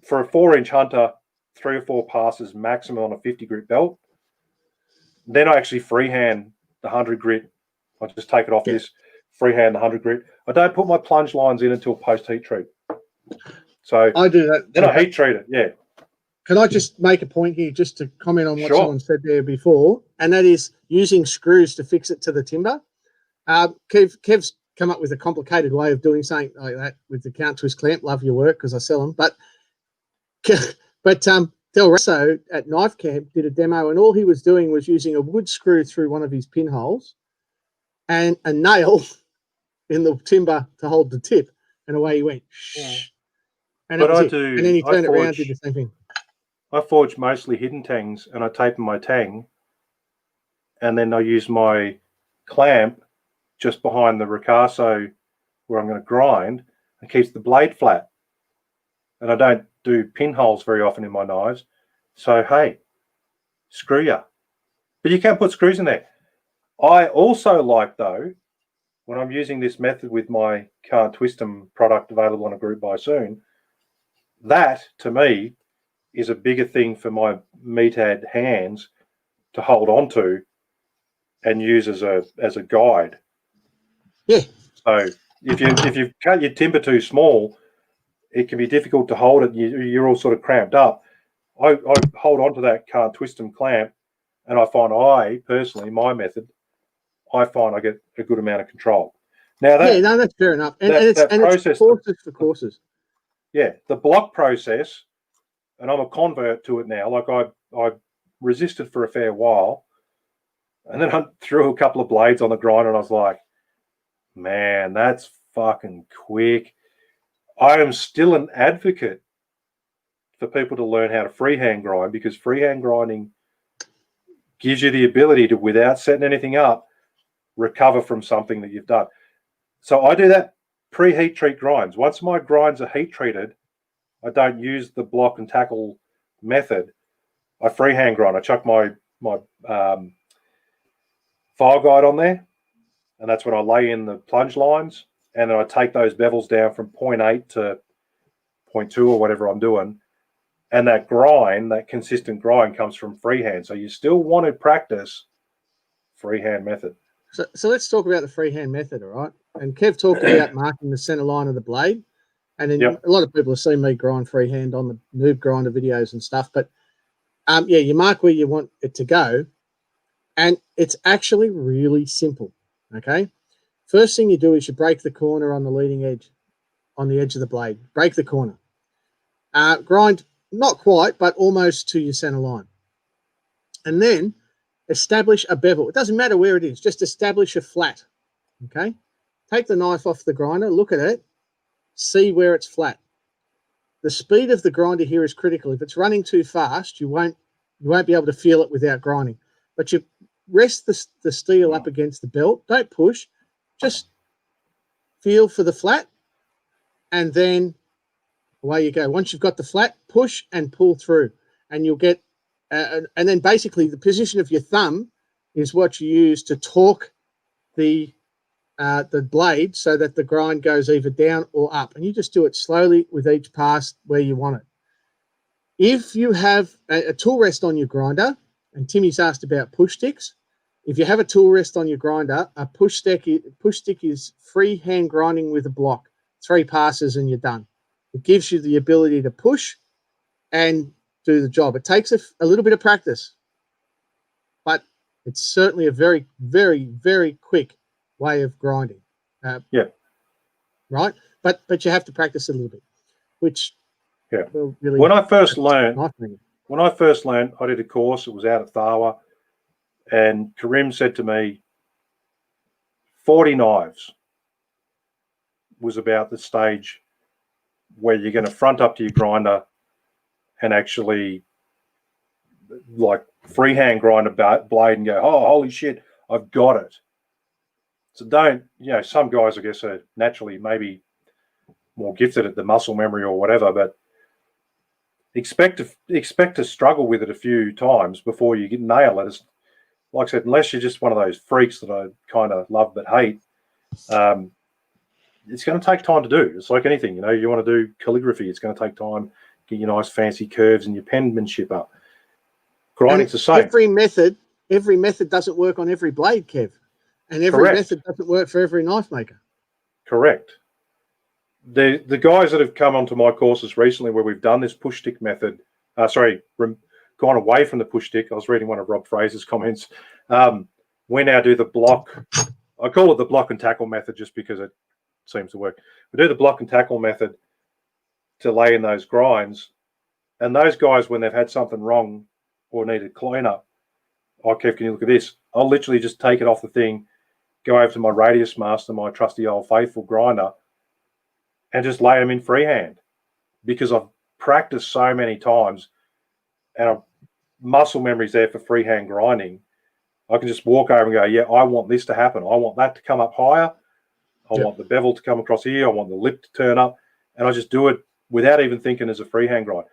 for a 4-inch hunter, 3 or 4 passes maximum on a 50 grit belt. Then I actually freehand the 100 grit. I just take it off this, freehand the 100 grit. I don't put my plunge lines in until post-heat treat. So I do that. Then I heat treat it, yeah. Can I just make a point here just to comment on what Sure. someone said there before? And that is using screws to fix it to the timber. Kev's come up with a complicated way of doing something like that with the count twist clamp. Love your work because I sell them. But Del Russo at Knife Camp did a demo, and all he was doing was using a wood screw through one of his pinholes and a nail in the timber to hold the tip. And away he went. Yeah. And but I it. do. And then he turned it around and did the same thing. I forge mostly hidden tangs, and I tape my tang, and then I use my clamp just behind the ricasso where I'm going to grind, and keeps the blade flat. And I don't do pinholes very often in my knives. So, hey, screw ya. But you can't put screws in there. I also like, though, when I'm using this method with my Can't Twist 'em product available on a group buy soon, that, to me, is a bigger thing for my meathead hands to hold on to and use as a guide. Yeah. So if you cut your timber too small, it can be difficult to hold it. You're all sort of cramped up. I hold on to that Can't Twist 'em clamp, and I find personally, my method, I find I get a good amount of control. Now that's fair enough. And it's courses for courses. Yeah, the block process, and I'm a convert to it now. Like I resisted for a fair while, and then I threw a couple of blades on the grind, and I was like, man, that's fucking quick. I am still an advocate for people to learn how to freehand grind, because freehand grinding gives you the ability to, without setting anything up, recover from something that you've done. So I do that pre-heat treat grinds. Once my grinds are heat treated, I don't use the block and tackle method. I freehand grind. I chuck my file guide on there, and that's when I lay in the plunge lines, and then I take those bevels down from 0.8 to 0.2 or whatever I'm doing. And that grind, that consistent grind, comes from freehand. So you still want to practice freehand method. So let's talk about the freehand method, all right? And Kev talked about marking the center line of the blade. And then a lot of people have seen me grind freehand on the noob grinder videos and stuff. But, you mark where you want it to go. And it's actually really simple, okay? First thing you do is you break the corner on the leading edge, on the edge of the blade. Break the corner. Grind, not quite, but almost to your center line. And then establish a bevel. It doesn't matter where it is. Just establish a flat, okay? Take the knife off the grinder, look at it, see where it's flat. The speed of the grinder here is critical. If it's running too fast, you won't be able to feel it without grinding. But you rest the steel up against the belt. Don't push. Just feel for the flat, and then away you go. Once you've got the flat, push and pull through, and you'll get. And then basically the position of your thumb is what you use to torque the blade so that the grind goes either down or up. And you just do it slowly with each pass where you want it. If you have a tool rest on your grinder, and Timmy's asked about push sticks, if you have a tool rest on your grinder, a push stick is freehand grinding with a block. 3 passes and you're done. It gives you the ability to push and do the job. It takes a little bit of practice, but it's certainly a very, very, very quick way of grinding. Right? But you have to practice a little bit, which will really. When I first learned, I did a course. It was out at Tharwa, and Karim said to me, 40 knives was about the stage where you're going to front up to your grinder and actually like freehand grind a blade and go, oh, holy shit, I've got it. So don't, some guys, I guess, are naturally maybe more gifted at the muscle memory or whatever, but expect to struggle with it a few times before you nail it. Like I said, unless you're just one of those freaks that I kind of love but hate, it's going to take time to do. It's like anything, you want to do calligraphy, it's going to take time, get your nice fancy curves and your penmanship up. Grinding's the same. Every method doesn't work on every blade, Kev. And every method doesn't work for every knife maker. Correct. The guys that have come onto my courses recently where we've done this push stick method, gone away from the push stick. I was reading one of Rob Fraser's comments. We now do the block. I call it the block and tackle method just because it seems to work. We do the block and tackle method to lay in those grinds. And those guys, when they've had something wrong or needed cleanup, oh, Kev, can you look at this? I'll literally just take it off the thing, go over to my Radius Master, my trusty old faithful grinder, and just lay them in freehand because I've practiced so many times and muscle memory's there for freehand grinding. I can just walk over and go, yeah, I want this to happen. I want that to come up higher. I want the bevel to come across here. I want the lip to turn up. And I just do it without even thinking as a freehand grind.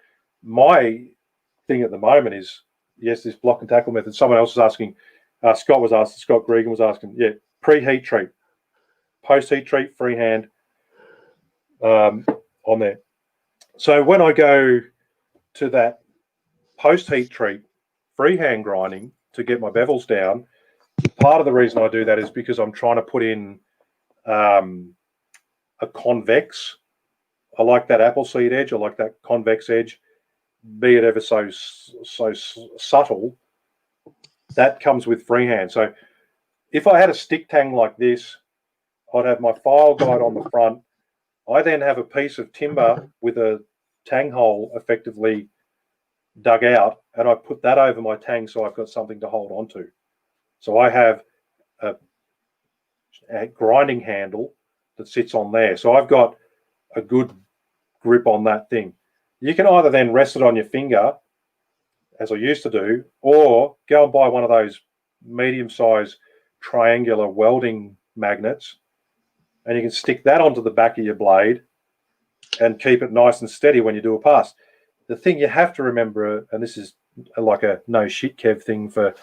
My thing at the moment is, yes, this block and tackle method. Someone else was asking, Scott Gregan was asking, pre-heat treat, post-heat treat, freehand on there. So when I go to that post-heat treat, freehand grinding to get my bevels down, part of the reason I do that is because I'm trying to put in a convex. I like that Appleseed edge. I like that convex edge, be it ever so subtle. That comes with freehand. So if I had a stick tang like this, I'd have my file guide on the front. I then have a piece of timber with a tang hole effectively dug out, and I put that over my tang so I've got something to hold on to. So I have a grinding handle that sits on there. So I've got a good grip on that thing. You can either then rest it on your finger, as I used to do, or go and buy one of those medium-sized triangular welding magnets, and you can stick that onto the back of your blade and keep it nice and steady when you do a pass. The thing you have to remember, and this is like a no shit Kev thing for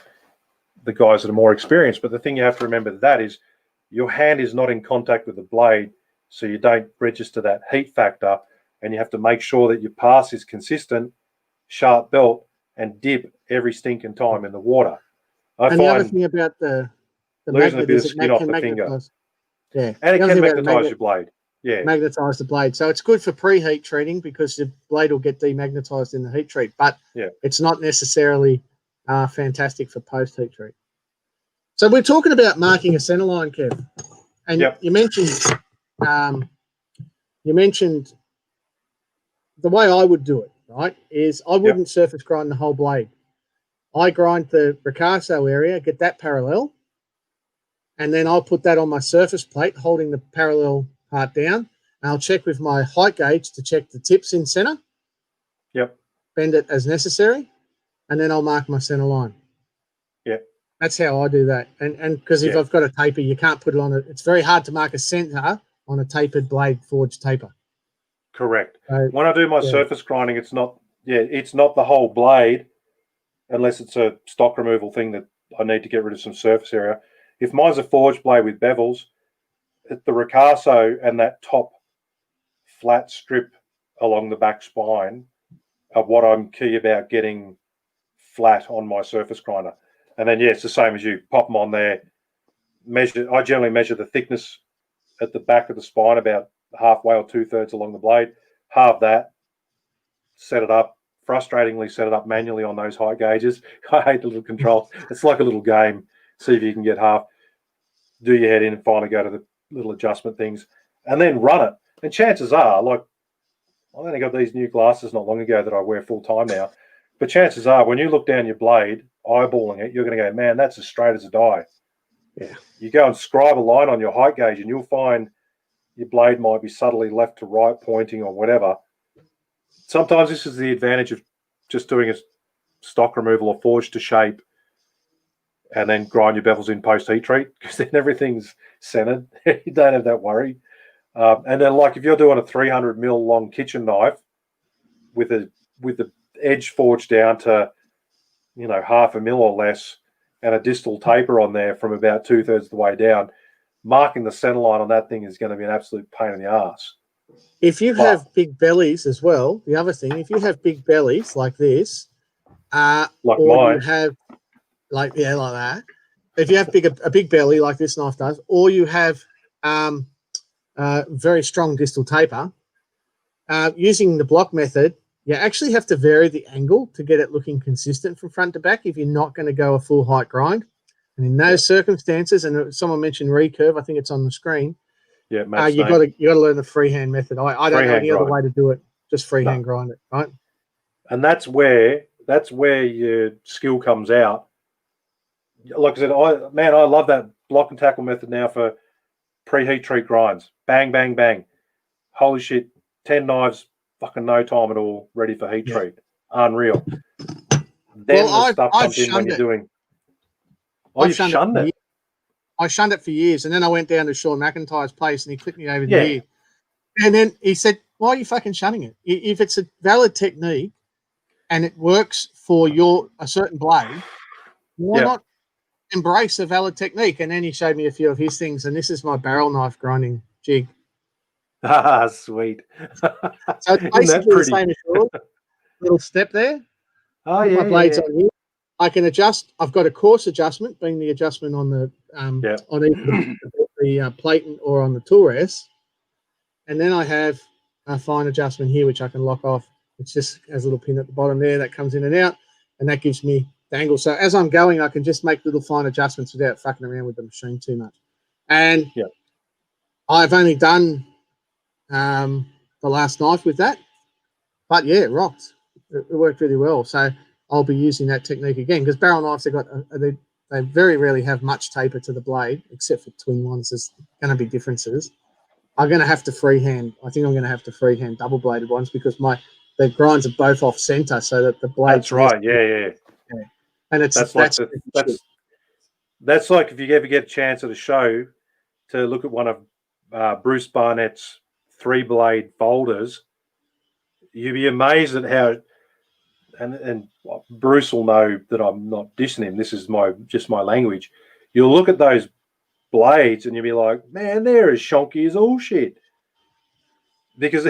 the guys that are more experienced, but the thing you have to remember that is your hand is not in contact with the blade, so you don't register that heat factor, and you have to make sure that your pass is consistent, sharp belt, and dip every stinking time in the water. The other thing about the losing a bit of skin off the finger. Yeah, and it can magnetize your blade. Yeah, magnetize the blade. So it's good for preheat treating because the blade will get demagnetized in the heat treat, but it's not necessarily fantastic for post-heat treat. So we're talking about marking a center line, Kev, and you mentioned the way I would do it, right, is I wouldn't surface grind the whole blade. I grind the ricasso area, get that parallel, and then I'll put that on my surface plate, holding the parallel part down. And I'll check with my height gauge to check the tips in center. Yep. Bend it as necessary, and then I'll mark my center line. Yep. That's how I do that. And because if I've got a taper, you can't put it on it. It's very hard to mark a center on a tapered blade forged taper. Correct. When I do my surface grinding, it's not the whole blade, unless it's a stock removal thing that I need to get rid of some surface area. If mine's a forged blade with bevels, the ricasso and that top flat strip along the back spine are what I'm key about getting flat on my surface grinder. And then, it's the same as you. Pop them on there. I generally measure the thickness at the back of the spine about halfway or 2/3 along the blade. Halve that, set it up. Frustratingly set it up manually on those height gauges. I hate the little control. It's like a little game. See if you can get half. Do your head in and finally go to the little adjustment things and then run it. And chances are, like, I only got these new glasses not long ago that I wear full time now, but chances are when you look down your blade, eyeballing it, you're going to go, man, that's as straight as a die. Yeah. You go and scribe a line on your height gauge and you'll find your blade might be subtly left to right pointing or whatever. Sometimes this is the advantage of just doing a stock removal or forge to shape and then grind your bevels in post heat treat, because then everything's centered. You don't have that worry. And then, like, if you're doing a 300 mil long kitchen knife with the edge forged down to, you know, 0.5 mil or less, and a distal taper on there from about 2/3 of the way down, marking the center line on that thing is going to be an absolute pain in the ass. If you have big bellies as well, the other thing, if you have big bellies like this, like or mine, you have like that, if you have a big belly like this knife does, or you have very strong distal taper, using the block method, you actually have to vary the angle to get it looking consistent from front to back if you're not going to go a full height grind. And in those circumstances, and someone mentioned recurve, I think it's on the screen. Yeah, you got to learn the freehand method. I don't know any other way to do it. Just freehand grind it, right? And that's where your skill comes out. Like I said, I love that block and tackle method now for pre-heat treat grinds. Bang, bang, bang. Holy shit, 10 knives, fucking no time at all, ready for heat treat. Unreal. Then the stuff comes in when you're doing. Oh, you've shunned it. I shunned it for years, and then I went down to Sean McIntyre's place, and he clipped me over the ear. And then he said, "Why are you fucking shunning it? If it's a valid technique and it works for a certain blade, why not embrace a valid technique?" And then he showed me a few of his things, and this is my barrel knife grinding jig. Ah, sweet. So it's basically the same as yours. Little step there. Oh, Put my blades on here. I can adjust. I've got a coarse adjustment, being the adjustment on the on either the platen or on the tool rest, and then I have a fine adjustment here which I can lock off. It's just has a little pin at the bottom there that comes in and out, and that gives me the angle. So as I'm going, I can just make little fine adjustments without fucking around with the machine too much. And I've only done the last knife with that, but yeah, it rocked. It worked really well. So I'll be using that technique again, because barrel knives they very rarely have much taper to the blade, except for twin ones. There's going to be differences. I'm going to have to freehand. I think I'm going to have to freehand double bladed ones, because the grinds are both off center, so that the blade. That's right. Yeah. And that's like if you ever get a chance at a show to look at one of Bruce Barnett's 3-blade folders, you'd be amazed at how. And Bruce will know that I'm not dissing him. This is just my language. You'll look at those blades and you'll be like, man, they're as shonky as all shit. Because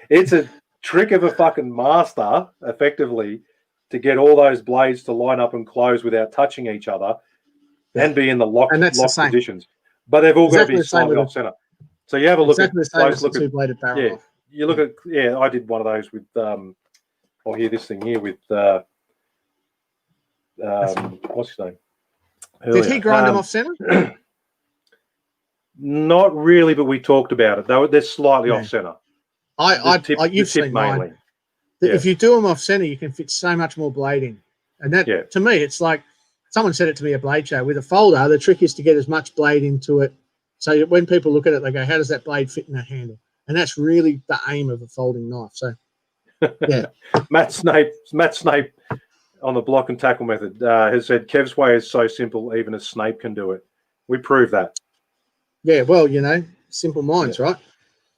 it's a trick of a fucking master, effectively, to get all those blades to line up and close without touching each other and be in the locked positions. But they've all got to be slightly off center. So you have a look at close look at two-bladed barrel. You look at I did one of those with I'll hear this thing here with what's his name? Did he grind them off center? Not really, but we talked about it. They're slightly off center. You've seen mine. If you do them off center, you can fit so much more blade in. And that, to me, it's like someone said it to me at Blade Show. With a folder, the trick is to get as much blade into it, so when people look at it, they go, "How does that blade fit in that handle?" And that's really the aim of a folding knife. So. Yeah, Matt Snape on the block and tackle method has said Kev's way is so simple, even a Snape can do it. We prove that. Yeah, well, simple minds, right?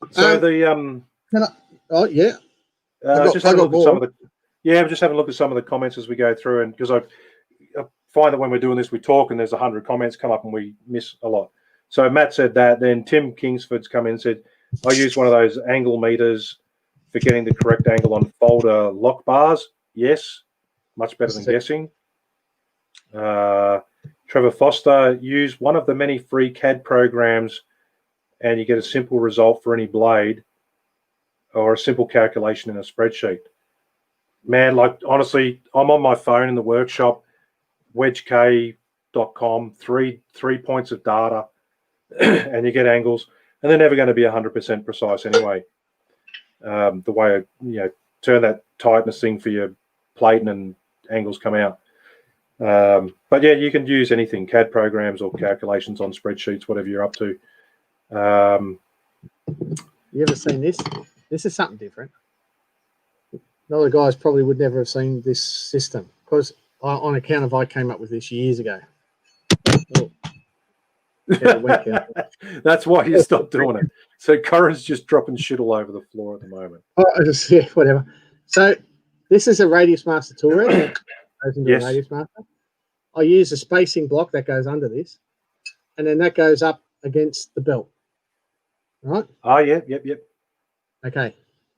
So I'm just having a look at some of the. Yeah, I'm just having a look at some of the comments as we go through, and because I find that when we're doing this, we talk and there's 100 comments come up and we miss a lot. So Matt said that. Then Tim Kingsford's come in and said, "I use one of those angle meters for getting the correct angle on folder lock bars." Yes, much better than guessing. Trevor Foster, use one of the many free CAD programs and you get a simple result for any blade or a simple calculation in a spreadsheet. Man, like honestly, I'm on my phone in the workshop, wedgek.com, three points of data and you get angles, and they're never going to be 100% precise anyway. The way turn that tightness thing for your platen and angles come out. But yeah, you can use anything, CAD programs or calculations on spreadsheets, whatever you're up to. You ever seen this? This is something different. A lot of guys probably would never have seen this system because on account of I came up with this years ago. Oh. That's why you stopped doing it. So Corin's just dropping shit all over the floor at the moment. Oh, yeah, whatever. So this is a Radius Master tool rest. Goes into Yes. a Radius Master. I use a spacing block that goes under this, and then that goes up against the belt. Right? Oh, yep. Okay.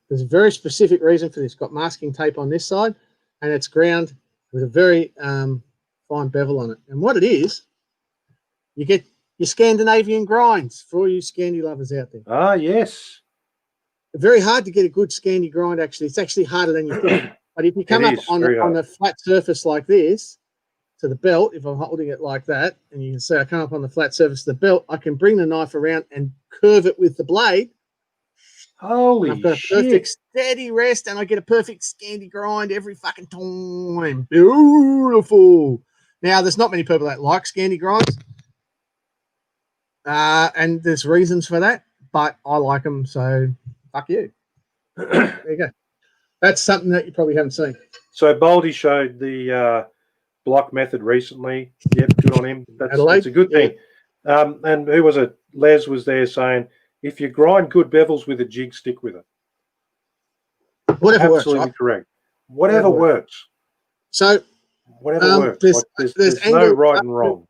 There's a very specific reason for this. Got masking tape on this side, and it's ground with a very fine bevel on it. And what it is, you get your Scandinavian grinds for all you Scandi lovers out there. Ah, yes. Very hard to get a good Scandi grind, actually. It's actually harder than you think. But if you come up on a flat surface like this to the belt, if I'm holding it like that, and you can see I come up on the flat surface of the belt, I can bring the knife around and curve it with the blade. Holy I've got a perfect steady rest, and I get a perfect Scandi grind every fucking time. Beautiful. Now, there's not many people that like Scandi grinds, and there's reasons for that, but I like them, so fuck you. There you go. That's something that you probably haven't seen. So Baldy showed the block method recently. Yep, good on him. That's a good thing. Yeah. And who was it? Les was there saying, if you grind good bevels with a jig, stick with it. Whatever Absolutely works, right? correct. Whatever works. So whatever works. There's no right and wrong.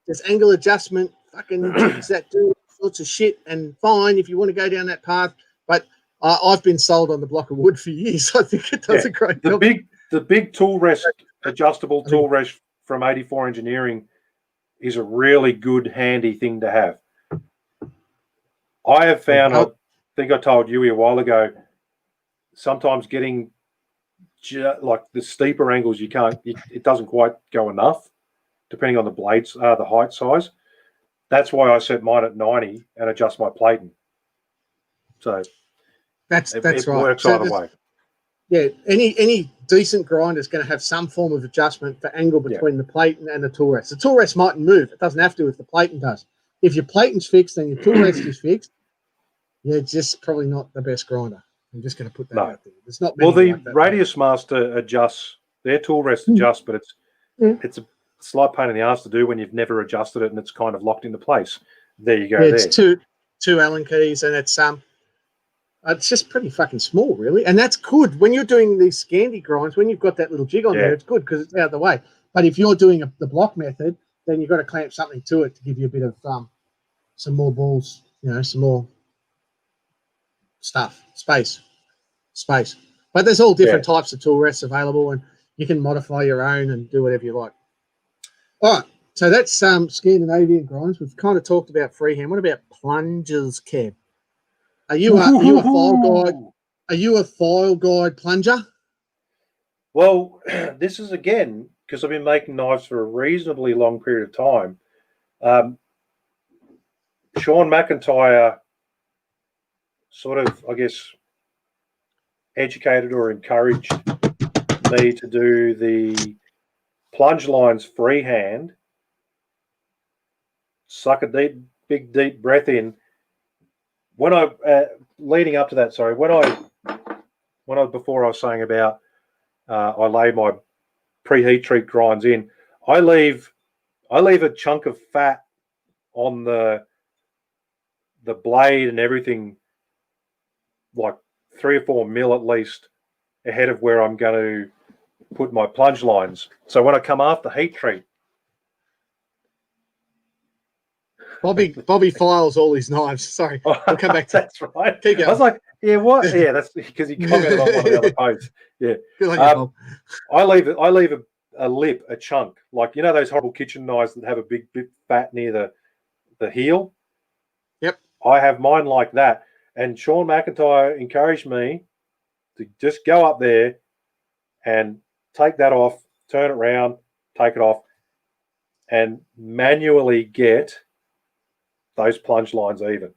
There's angle adjustment, fucking jigs that do all sorts of shit, and fine if you want to go down that path. But I've been sold on the block of wood for years. I think it does a great job. The big tool rest, adjustable tool rest from 84 Engineering is a really good, handy thing to have. I have found, I think I told you a while ago, sometimes getting like the steeper angles, it doesn't quite go enough, depending on the blades, the height size. That's why I set mine at 90 and adjust my plating. So that's it right. Works either way. Yeah, any decent grinder is going to have some form of adjustment for angle between the plating and the tool rest. The tool rest mightn't move. It doesn't have to if the plating does. If your plating's fixed and your tool rest is fixed, you're just probably not the best grinder. I'm just going to put that out there. There's not many the like that, Radius Master adjusts, their tool rest adjusts, but it's a slight pain in the ass to do when you've never adjusted it and it's kind of locked into place. There you go. It's two Allen keys, and it's just pretty fucking small, really. And that's good. When you're doing these Scandi grinds, when you've got that little jig on there, it's good because it's out of the way. But if you're doing the block method, then you've got to clamp something to it to give you a bit of some more balls, some more stuff, space. But there's all different types of tool rests available, and you can modify your own and do whatever you like. All right, so that's Scandinavian grinds. We've kind of talked about freehand. What about plungers, Kev? Are you a file guide? Are you a file guide plunger? Well, this is again because I've been making knives for a reasonably long period of time. Sean McIntyre sort of, I guess, educated or encouraged me to do the plunge lines freehand, suck a big deep breath in. When I leading up to that, before I was saying about I lay my preheat treat grinds in, I leave a chunk of fat on the blade and everything, like 3 or 4 mil at least ahead of where I'm going to put my plunge lines. So when I come after heat treat, Bobby files all his knives. Sorry, we'll come back to that. That's right. Keep going. I was like, yeah, what? Yeah, that's because he commented on one of the other posts. Yeah. Good on you, Bob. I leave a lip, a chunk, like those horrible kitchen knives that have a big bit fat near the heel. Yep. I have mine like that. And Sean McIntyre encouraged me to just go up there and take that off, turn it around, take it off, and manually get those plunge lines even,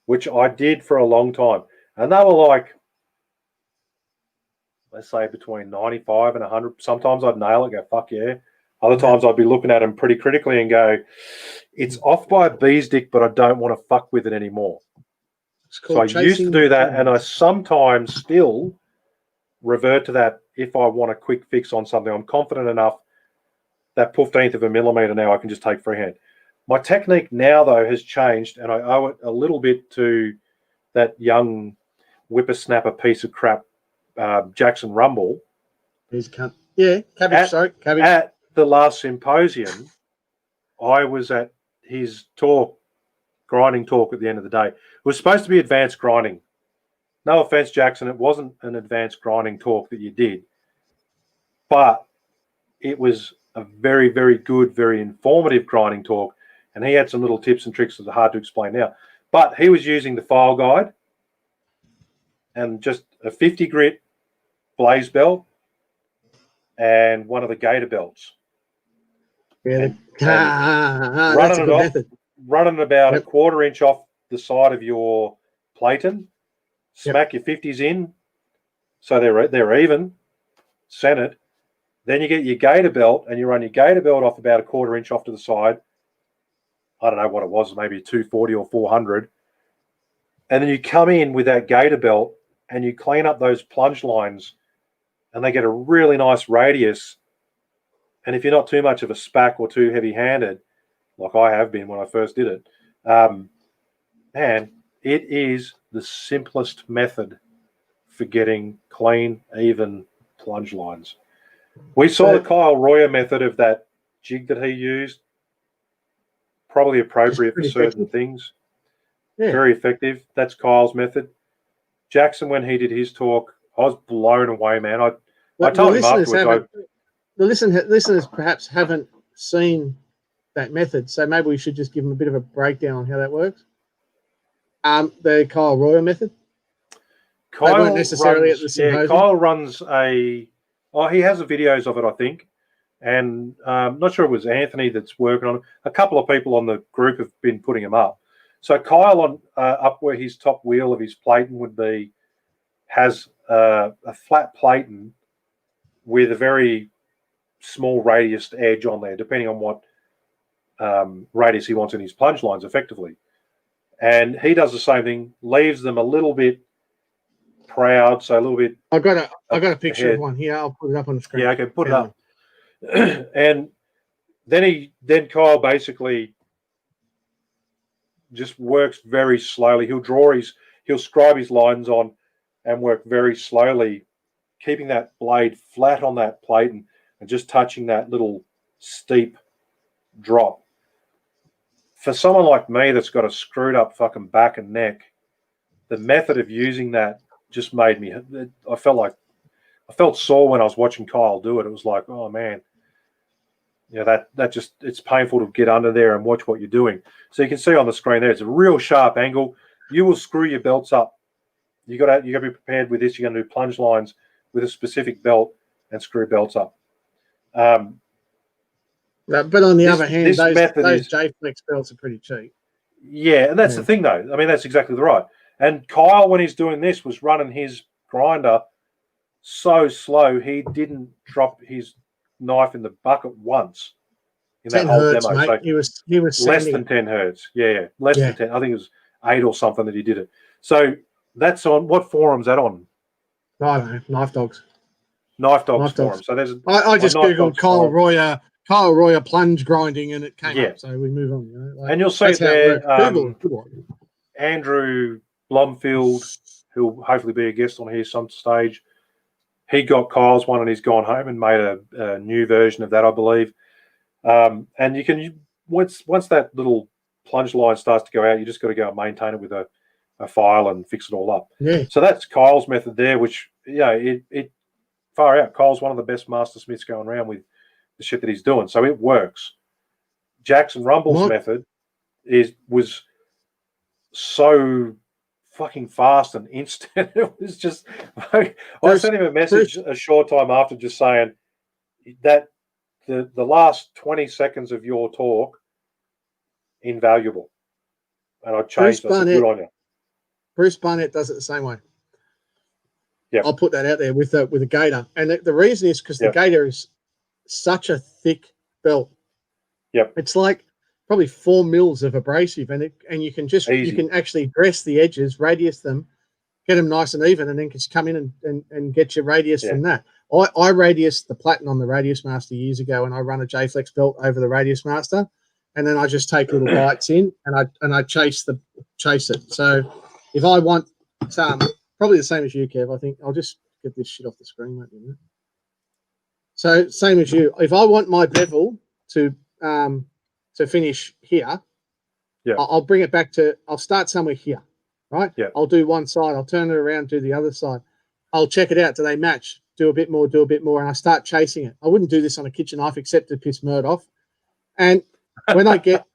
which I did for a long time. And they were like, let's say between 95 and 100. Sometimes I'd nail it, go, fuck yeah. Other times I'd be looking at them pretty critically and go, it's off by a bee's dick, but I don't want to fuck with it anymore. So I used to do that, and I sometimes still revert to that if I want a quick fix on something. I'm confident enough that 15th of a millimeter now I can just take freehand. My technique now, though, has changed, and I owe it a little bit to that young whippersnapper piece of crap, Jackson Rumble. Cabbage. Cabbage. At the last symposium, I was at his talk, grinding talk at the end of the day. It was supposed to be advanced grinding. No offense, Jackson, it wasn't an advanced grinding talk that you did, but it was a very, very good, very informative grinding talk, and he had some little tips and tricks that are hard to explain now. But he was using the file guide and just a 50 grit blaze belt and one of the gator belts. Yeah, running it off, method. Running about a quarter-inch off the side of your platen, smack your 50s in so they're even, centered. Then you get your gator belt and you run your gator belt off about a quarter-inch off to the side. I don't know what it was, maybe 240 or 400. And then you come in with that gator belt and you clean up those plunge lines and they get a really nice radius. And if you're not too much of a spack or too heavy-handed, like I have been when I first did it, man, it is the simplest method for getting clean, even plunge lines. We saw the Kyle Royer method of that jig that he used. Probably appropriate for certain things. Yeah. Very effective. That's Kyle's method. Jackson, when he did his talk, I was blown away, man. I told him afterwards. The listeners perhaps haven't seen that method, so maybe we should just give them a bit of a breakdown on how that works. The Kyle Royer method. Kyle weren't necessarily runs, at the symposium. Kyle runs he has the videos of it, I think. And I'm not sure it was Anthony that's working on it. A couple of people on the group have been putting them up. So Kyle, on up where his top wheel of his platen would be, has a flat platen with a very small radius edge on there, depending on what radius he wants in his plunge lines, effectively. And he does the same thing, leaves them a little bit proud, so a little bit. I got a picture of one here. I'll put it up on the screen. Yeah, okay, put it up. And then Kyle basically just works very slowly. He'll scribe his lines on and work very slowly, keeping that blade flat on that plate and just touching that little steep drop. For someone like me that's got a screwed up fucking back and neck, the method of using that just made me. I felt sore when I was watching Kyle do it. It was like, oh man, that just, it's painful to get under there and watch what you're doing. So you can see on the screen there, it's a real sharp angle. You will screw your belts up. You got to be prepared with this. You're going to do plunge lines with a specific belt and screw belts up. But on the other hand, those J-Flex belts are pretty cheap. Yeah, and that's the thing, though. I mean, that's exactly right. And Kyle, when he's doing this, was running his grinder so slow he didn't drop his knife in the bucket once in that whole demo. Mate. So he was less than 10 hertz. Yeah, less than 10. I think it was 8 or something that he did it. So that's on what forum's that on? I don't know. Knife Dogs. Knife Dogs forum. So there's. I just googled Kyle Royer plunge grinding and it came up. So we move on. And you'll see there. Andrew Blomfield, who'll hopefully be a guest on here some stage. He got Kyle's one and he's gone home and made a new version of that, I believe. And you can once that little plunge line starts to go out, you just got to go and maintain it with a file and fix it all up. Yeah. So that's Kyle's method there, which it far out. Kyle's one of the best master smiths going around with the shit that he's doing, so it works. Jackson Rumble's method was so fucking fast and instant. It was just I sent him a message a short time after just saying that the last 20 seconds of your talk invaluable, and I changed. I said, good on you. Bruce Barnett does it the same way. Yeah, I'll put that out there with a gator, and the reason is because the gator is such a thick belt. Yep, it's like probably 4 mils of abrasive, and you can just Easy. you can actually dress the edges, radius them, get them nice and even, and then just come in and get your radius from that. I radiused the platen on the Radius Master years ago, and I run a J-Flex belt over the Radius Master, and then I just take little bites in, and I chase it. So if I want probably the same as you, Kev, I think I'll just get this shit off the screen, won't you? So same as you. If I want my bevel to finish here, I'll bring it back to. I'll start somewhere here, right? Yeah. I'll do one side. I'll turn it around, do the other side. I'll check it out. Do they match? Do a bit more, and I start chasing it. I wouldn't do this on a kitchen knife except to piss Mert off. And when I get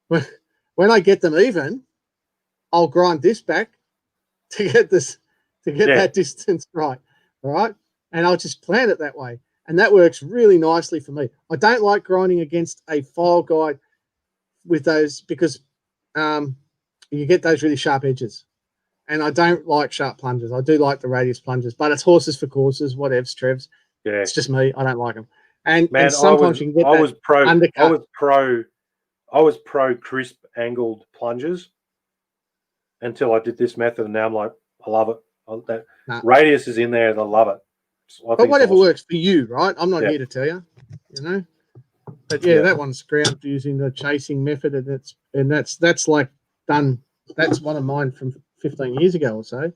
when I get them even, I'll grind this back to get that distance right. All right. And I'll just plan it that way. And that works really nicely for me. I don't like grinding against a file guide with those because you get those really sharp edges. And I don't like sharp plungers. I do like the radius plungers, but it's horses for courses, whatevs, Trevs. Yeah. It's just me. I don't like them. And sometimes you can get I was pro crisp angled plungers until I did this method, and now I'm like, I love it. Radius is in there, and I love it. But whatever works for you, right? I'm not here to tell you, But that one's ground using the chasing method, and that's like done. That's one of mine from 15 years ago or so.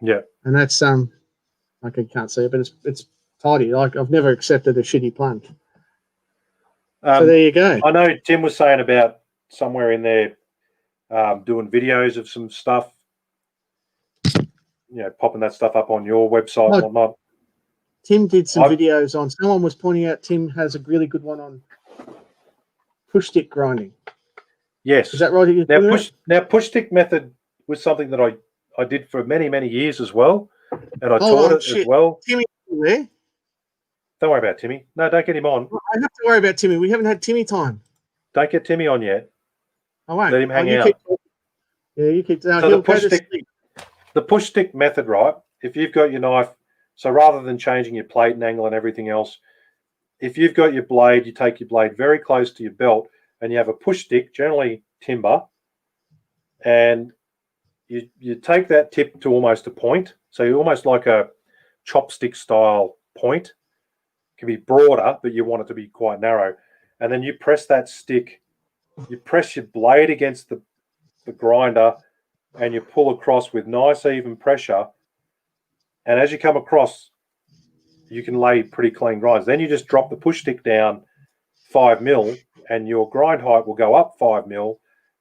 Yeah. And that's I can't see it, but it's tidy. Like I've never accepted a shitty plunge. So there you go. I know Tim was saying about somewhere in there doing videos of some stuff, popping that stuff up on your website and whatnot. Tim did some videos on. Someone was pointing out Tim has a really good one on push stick grinding. Yes. Is that right? Now push stick method was something that I did for many, many years as well. And I taught it as well. Timmy, there? Don't worry about Timmy. No, don't get him on. I have to worry about Timmy. We haven't had Timmy time. Don't get Timmy on yet. I won't. Let him hang out. You keep down. So the push stick method, right? If you've got your knife, so rather than changing your plate and angle and everything else, if you've got your blade, you take your blade very close to your belt and you have a push stick, generally timber, and you take that tip to almost a point. So you're almost like a chopstick style point. It can be broader, but you want it to be quite narrow. And then you press that stick, you press your blade against the grinder, and you pull across with nice even pressure. And as you come across, you can lay pretty clean grinds. Then you just drop the push stick down 5 mil, and your grind height will go up 5 mil.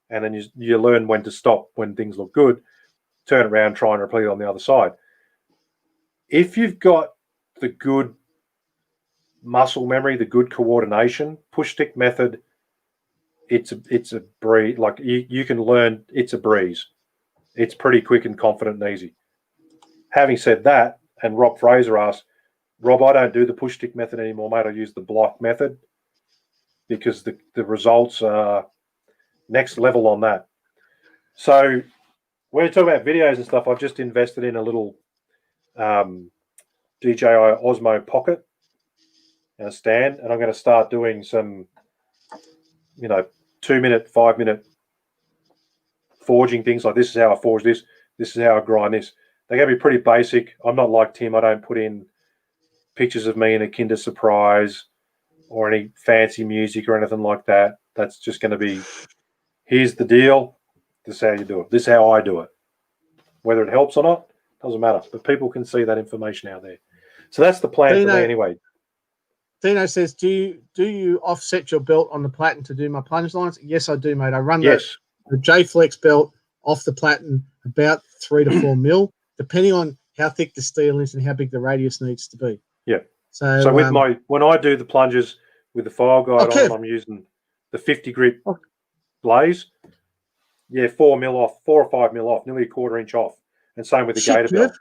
And then you learn when to stop when things look good, turn it around, try and repeat it on the other side. If you've got the good muscle memory, the good coordination, push stick method, it's a breeze. Like you can learn, it's a breeze. It's pretty quick and confident and easy. Having said that, and Rob Fraser asked, Rob, I don't do the push stick method anymore, mate. I use the block method because the results are next level on that. So when you talk about videos and stuff, I've just invested in a little DJI Osmo Pocket and a stand, and I'm going to start doing some, 2-minute, 5-minute forging things like this is how I forge this, this is how I grind this. They're going to be pretty basic. I'm not like Tim. I don't put in pictures of me in a Kinder Surprise or any fancy music or anything like that. That's just going to be, here's the deal. This is how you do it. This is how I do it. Whether it helps or not, doesn't matter. But people can see that information out there. So that's the plan for me anyway. Dino says, do you offset your belt on the platen to do my plunge lines? Yes, I do, mate. I run the J-Flex belt off the platen about 3 to 4 mil, depending on how thick the steel is and how big the radius needs to be. Yeah. So with when I do the plunges with the file guide on, I'm using the 50 grit blaze. Yeah, 4 or 5 mil off, nearly a 1/4 inch off. And same with the gator belt.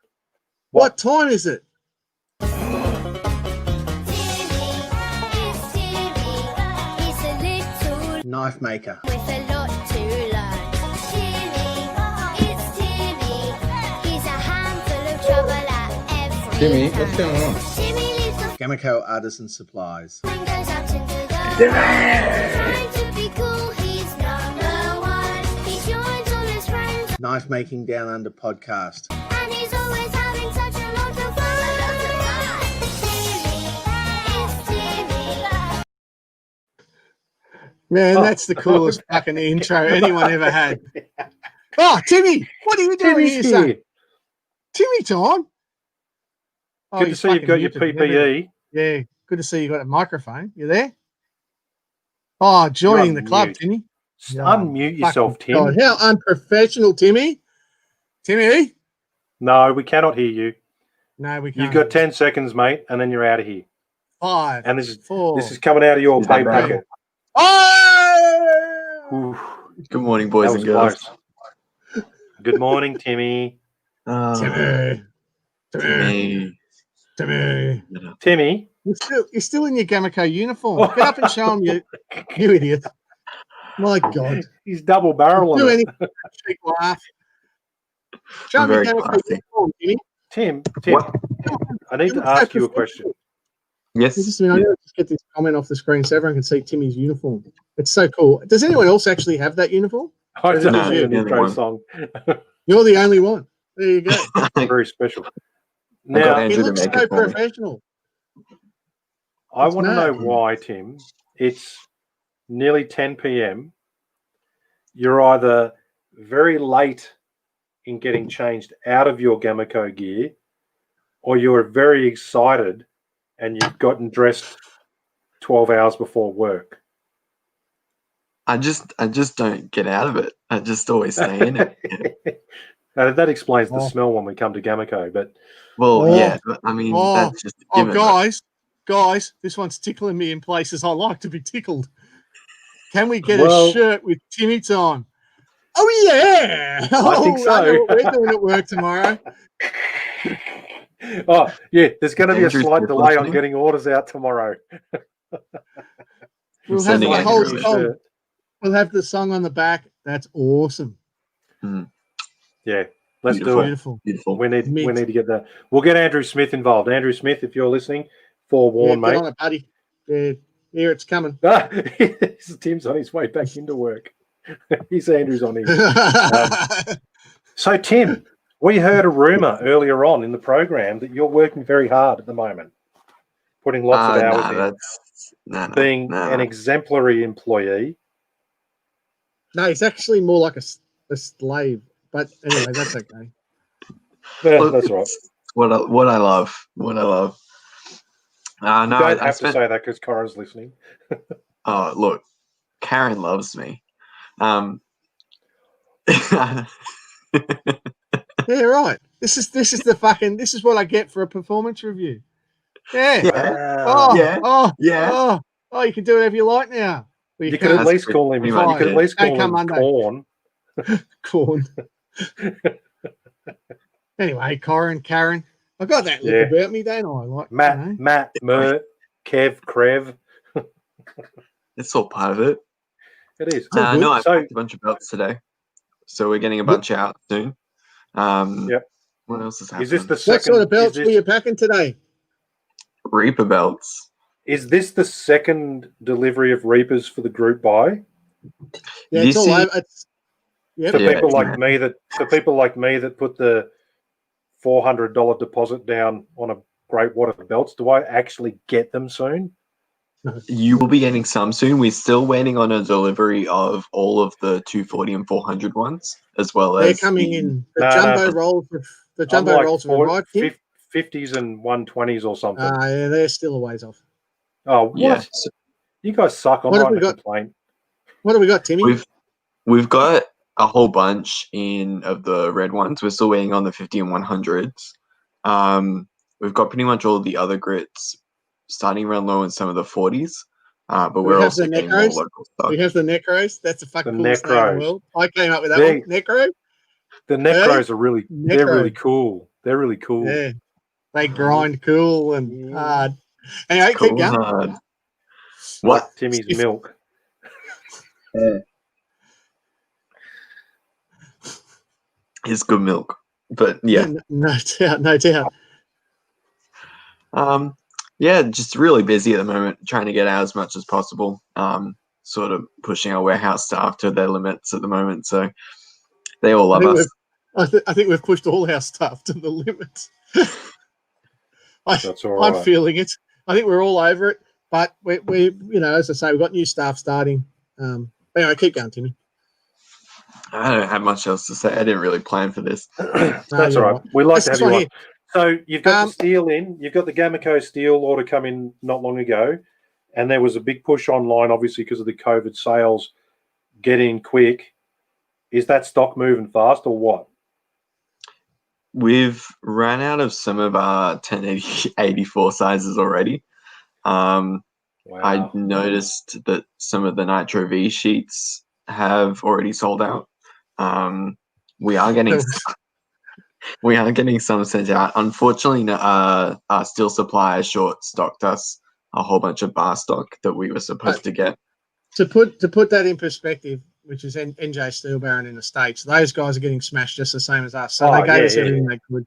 What time is it? Knife maker. With a lot to learn. It's Timmy. He's a handful of trouble at every Timmy, what's going on? Timmy lives on Gamaco Artisan Supplies. and goes out into the Trying to be cool, he's number one. He joins all his friends, Knife Making Down Under podcast. and he's always having such a lot of fun. Timmy, it's Timmy. Man, Oh. that's the coolest fucking intro anyone ever had. Oh, Timmy, what are you doing Timmy's here, son? here. Timmy time. Oh, Good to he's see you've fucking got your muted and everything. PPE. Yeah, good to see you got a microphone. You there? Oh, joining You're the club, mute. Timmy. Just Oh, unmute yourself, fucking Tim. God, how unprofessional, Timmy. Timmy? No, we cannot hear you. No, we can't. You've got 10 seconds, mate, and then you're out of here. 5, And this 4. is coming out of your Is that pay right? packet. Oh! Oof, Good morning, that boys was and girls. close. Good morning, Timmy. Timmy. Timmy. Timmy. Timmy. Timmy. You're still in your Gamaco uniform. Get up and show them, you idiot. My God. He's double Do barreling it. anything. Cheek laugh. Show I'm me very Gamaco classy. uniform, Timmy. Tim, What? I need to Looks so ask you a question. Yes. Just a minute, I'm going to just get this comment off the screen so everyone can see Timmy's uniform. It's so cool. Does anyone else actually have that uniform? I So don't this is need you. an the only intro one. song. You're the only one. There you go. Very special. got Now, Andrew It to looks make so it for me. professional. I It's want to know mad. why, Tim. It's nearly 10 p.m. You're either very late in getting changed out of your Gamaco gear, or you're very excited and you've gotten dressed 12 hours before work. I just don't get out of it. I just always stay in it. That explains the Oh. smell when we come to Gamaco, but Well, Oh. yeah, but I mean Oh. that's just a Oh, given. right? guys, this one's tickling me in places I like to be tickled. Can we get Well- a shirt with Timmy time? Oh, yeah. I think so. I know what we're doing at work tomorrow. oh, yeah, there's going to be a Andrew's slight still delay on functioning? getting orders out tomorrow. We'll have sending the Andrew whole a Andrew's song. shirt. We'll have the song on the back. That's awesome. Yeah, let's Beautiful. do it. Beautiful. Beautiful. We need Mint. to get that. We'll get Andrew Smith involved. Andrew Smith, if you're listening, Yeah, forewarn, get mate. on it, buddy. Yeah, here it's coming. Tim's on his way back into work. He's Andrew's on his. So, Tim, we heard a rumor earlier on in the program that you're working very hard at the moment, putting lots of hours in, being an exemplary employee. No, he's actually more like a slave. But anyway, that's okay. Yeah, Well, that's right. it's what I love. What I love. No, You don't I have spent, to say that because Corin's listening. Oh, look, Karen loves me. Yeah, right. This is what I get for a performance review. Yeah. Yeah. Oh, Yeah. oh, Yeah. oh, you can do whatever you like now. Well, You could at That's least call him. pretty You much could at it. least Don't call come him Monday. Corn. Corn. Anyway, Karen. I got that look Yeah. about me, don't I? Like Matt, you know. Matt, Mert, Kev, Krev. It's all part of it. It is. all good. No, I So- packed a bunch of belts today, so we're getting a bunch out soon. Yep. What else is happening? Is this the What second? sort of belts is were this- you packing today? Reaper belts? Is this the second delivery of Reapers for the group buy? Yeah, You it's all see- over. Yep. For Yeah, people it's like mad. me that put the $400 deposit down on a great wad of belts, do I actually get them soon? You will be getting some soon. We're still waiting on a delivery of all of the 240 and 400 ones, as well They're as coming the- in. The No, jumbo no. rolls. The I'm jumbo like rolls have arrived. Tim. 50s and 120s or something. Yeah, they're still a ways off. Oh, what? Yeah, so You guys suck. I'm What have writing we a got? complaint. What have we got, Timmy? we've got a whole bunch of the red ones. We're still waiting on the 50 and 100s. We've got pretty much all of the other grits starting around low in some of the 40s. But We we're have also the getting more Necros. local stuff. We have the Necros. That's the fucking The coolest name in Necros. the world. I came up with that They- one. Necro. The Necros are really, they're Necro. really cool. They're really cool. Yeah. They grind cool and Yeah. hard. Anyway, Cool keep going. hard. Like What? Timmy's If- milk. It's good milk. But yeah. No doubt. No doubt. Yeah, just really busy at the moment, trying to get out as much as possible. Sort of pushing our warehouse staff to their limits at the moment, so they all love us. I think we've pushed all our stuff to the limits. That's all I'm right. feeling it. I think we're all over it, but we as I say, we've got new staff starting. Anyway, keep going, Timmy. I don't have much else to say. I didn't really plan for this. That's all right. We like to have you on. Here. So you've got the steel in. You've got the Gamaco steel order come in not long ago, and there was a big push online, obviously because of the COVID sales. Get in quick. Is that stock moving fast or what? We've ran out of some of our 1084 sizes already. Wow. I noticed that some of the Nitro V sheets have already sold out. We are getting some sent out. Unfortunately, our steel supplier short stocked us a whole bunch of bar stock that we were supposed to get. To put that in perspective, which is NJ Steel Baron in the States, those guys are getting smashed just the same as us. So they gave us everything they could.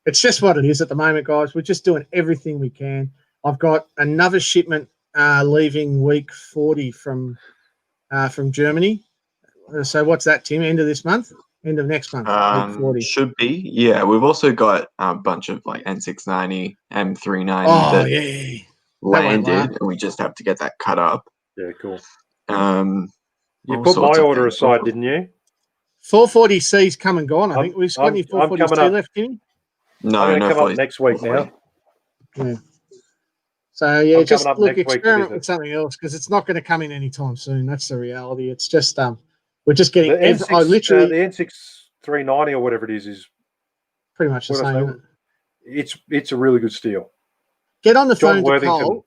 It's just what it is at the moment, guys. We're just doing everything we can. I've got another shipment leaving week 40 from Germany. So what's that, Tim? End of this month? End of next month? Week 40. Should be. Yeah, we've also got a bunch of like N690, M390 that landed, and we just have to get that cut up. Yeah, cool. You put my order aside, didn't you? 440C's come and gone. I think we've got any 440C left, Timmy? No, I'm going to come up next week now. Yeah. So yeah, just look, experiment with something else because it's not going to come in anytime soon. That's the reality. It's just we're just getting the N6 390 or whatever it is pretty much the same. It's a really good steel. Get on the phone to Cole.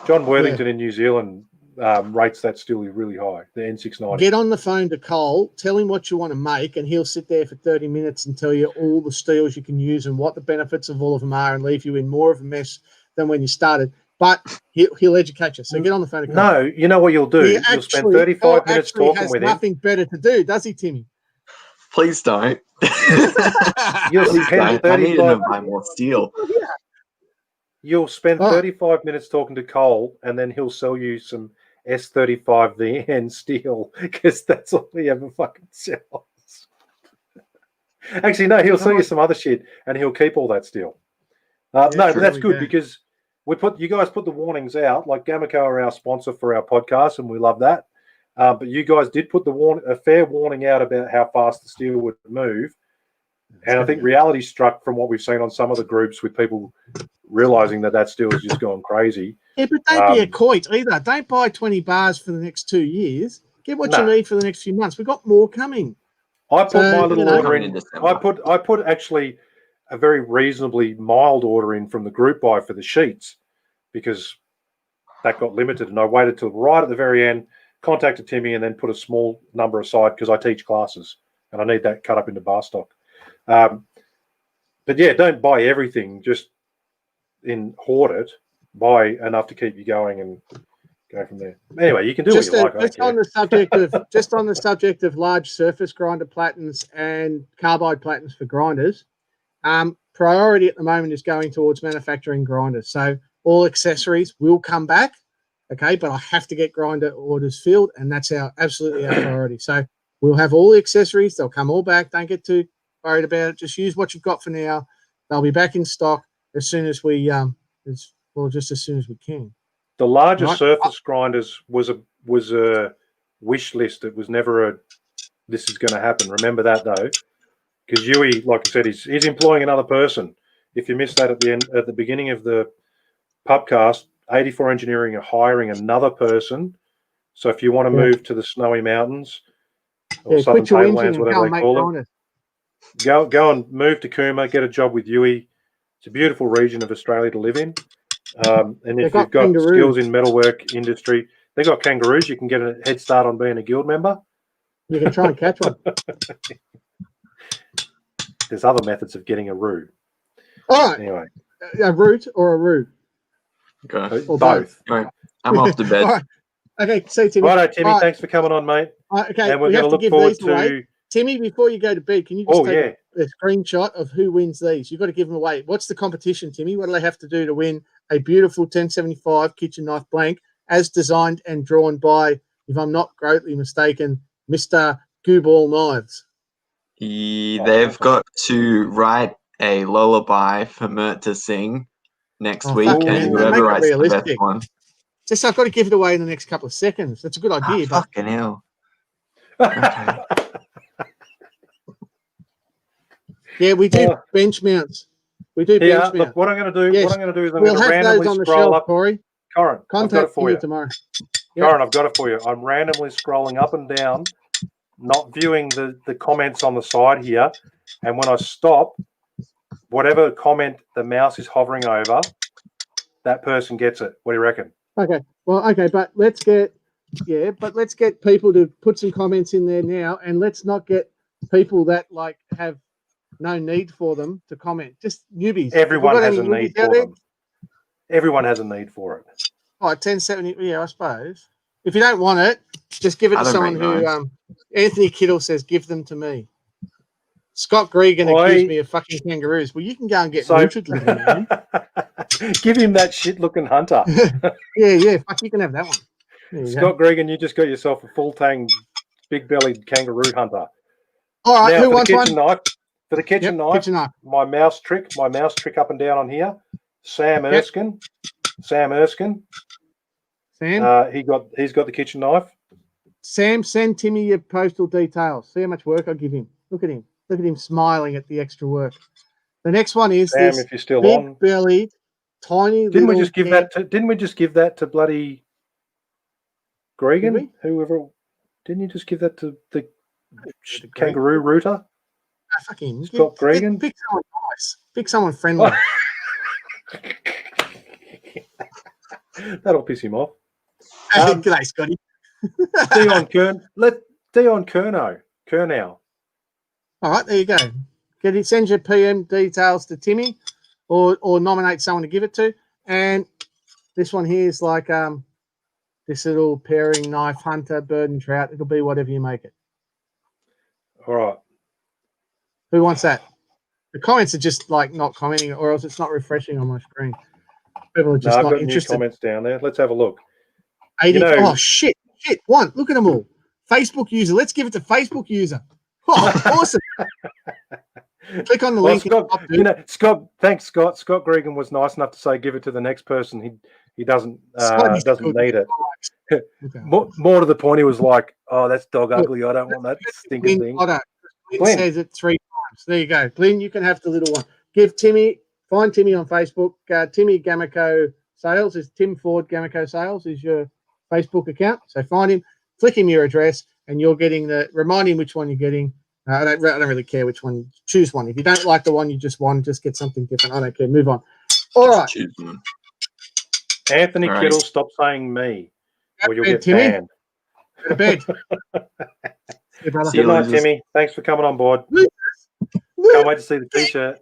John Worthington in New Zealand rates that steel really high. The N690. Get on the phone to Cole. Tell him what you want to make, and he'll sit there for 30 minutes and tell you all the steels you can use and what the benefits of all of them are, and leave you in more of a mess than when you started. But he'll educate you. So get on the phone to Cole. No, you know what you'll do? You'll spend 35 minutes talking with him. Nothing better to do, does he, Timmy? Please don't. You'll spend 35 buy more steel. You'll spend 35 minutes talking to Cole, and then he'll sell you some S35VN steel because that's all he ever fucking sells. Actually, no, he'll sell you some other shit, and he'll keep all that steel. No, but that's good because you guys put the warnings out. Like Gamaco are our sponsor for our podcast, and we love that. But you guys did put a fair warning out about how fast the steel would move. And I think reality struck from what we've seen on some of the groups with people realizing that steel is just going crazy. Yeah, but don't be a coit either. Don't buy 20 bars for the next 2 years. Get what you need for the next few months. We've got more coming. I put my little order in. I put actually a very reasonably mild order in from the group buy for the sheets because that got limited, and I waited till right at the very end, contacted Timmy, and then put a small number aside because I teach classes and I need that cut up into bar stock. But yeah, don't buy everything. Just hoard it. Buy enough to keep you going and go from there. Anyway, you can do what you like. Just on the subject of large surface grinder platens and carbide platens for grinders, priority at the moment is going towards manufacturing grinders. So all accessories will come back, okay, but I have to get grinder orders filled, and that's absolutely our priority. So we'll have all the accessories. They'll come all back. Don't get too worried about it. Just use what you've got for now. They'll be back in stock as soon as we just as soon as we can. The larger surface grinders was a wish list. It was never this is going to happen. Remember that though, because Yui, like I said, he's employing another person. If you missed that at the beginning of the pubcast, 84 Engineering are hiring another person. So if you want to move to the Snowy Mountains or Southern Tablelands, whatever they call it, go and move to Cooma, get a job with Yui. It's a beautiful region of Australia to live in. And if you've got skills in metalwork industry, they've got kangaroos. You can get a head start on being a guild member. You can try and catch one. There's other methods of getting a root. All right. Anyway. A root or a root? Okay. Or both. All right. I'm off to bed. All right. Okay, see Timmy. Righto, Timmy. Thanks for coming on, mate. Okay, and we're going to look forward to... Timmy, before you go to bed, can you just take a screenshot of who wins these? You've got to give them away. What's the competition, Timmy? What do they have to do to win a beautiful 1075 kitchen knife blank as designed and drawn by, if I'm not greatly mistaken, Mr. Gooball Knives. They've got to write a lullaby for Mert to sing next week, fucking and hell, whoever make it writes the best realistic. one. Just I've got to give it away in the next couple of seconds. That's a good idea, but Fucking hell. Okay. yeah, we do bench mounts. We do bench mounts. Look, what I'm going to do. Yes. What I'm going to do is I'm We'll going to have randomly those on the scroll shelf, up. Corey. Corin, I've got it Contact for me you. tomorrow. Corin, I've got it for you. I'm randomly scrolling up and down, not viewing the comments on the side here. And when I stop, whatever comment the mouse is hovering over, that person gets it. What do you reckon? Okay. Well, okay, but let's get people to put some comments in there now, and let's not get people that like have no need for them to comment. Just newbies. Everyone has a any need newbies out for there? them. Everyone has a need for it. Oh, 1070. Yeah, I suppose. If you don't want it, just give it I to don't someone make who. knives. Anthony Kittle says, "Give them to me." Scott Gregan accused me of fucking kangaroos. Well, you can go and get rooted, little man. Give him that shit-looking hunter. Yeah. Fuck, you can have that one. There you Scott Gregan, you just got yourself a full-tang, big-bellied kangaroo hunter. All right, Now, who for wants the kitchen one? knife, for the kitchen knife, kitchen knife. my mouse trick up and down on here. Sam Yep. Erskine. Sam. He's got the kitchen knife. Sam, send Timmy your postal details. See how much work I give him. Look at him. Look at him smiling at the extra work. The next one is Sam, this if you're still on. big-bellied, tiny Didn't little. we just give that to? Didn't we just give that to bloody Gregan? Did Whoever. Didn't you just give that to the kangaroo rooter? Fuck him. Scott Gregan? Pick someone nice. Pick someone friendly. That'll piss him off. G'day, Scotty. Dion Kern. Let Dion Kernow. All right, there you go. Send your PM details to Timmy, or nominate someone to give it to. And this one here is like this little pairing knife hunter, bird and trout. It'll be whatever you make it. All right. Who wants that? The comments are just like not commenting, or else it's not refreshing on my screen. People are just I've not got interested. new comments down there. Let's have a look. 80. Oh shit! One. Look at them all. Facebook user. Let's give it to Facebook user. Oh, awesome. Click on the link. Scott. Thanks, Scott. Scott Gregan was nice enough to say give it to the next person. He doesn't need it. Okay. More to the point, he was like, "Oh, that's dog ugly. I don't want that stinking thing." Glenn says it 3 times. There you go, Glenn. You can have the little one. Find Timmy on Facebook. Timmy Gamico Sales is Tim Ford Gamico Sales is your Facebook account. So find him, flick him your address, and you're getting remind him which one you're getting. I don't really care which one. Choose one. If you don't like the one you just won, just get something different. I don't care. Move on. All right. Anthony Kittle, stop saying me, or you'll get Timmy. banned. Go to bed. See you, brother. Good night, Timmy. Thanks for coming on board. Can't wait to see the t-shirt.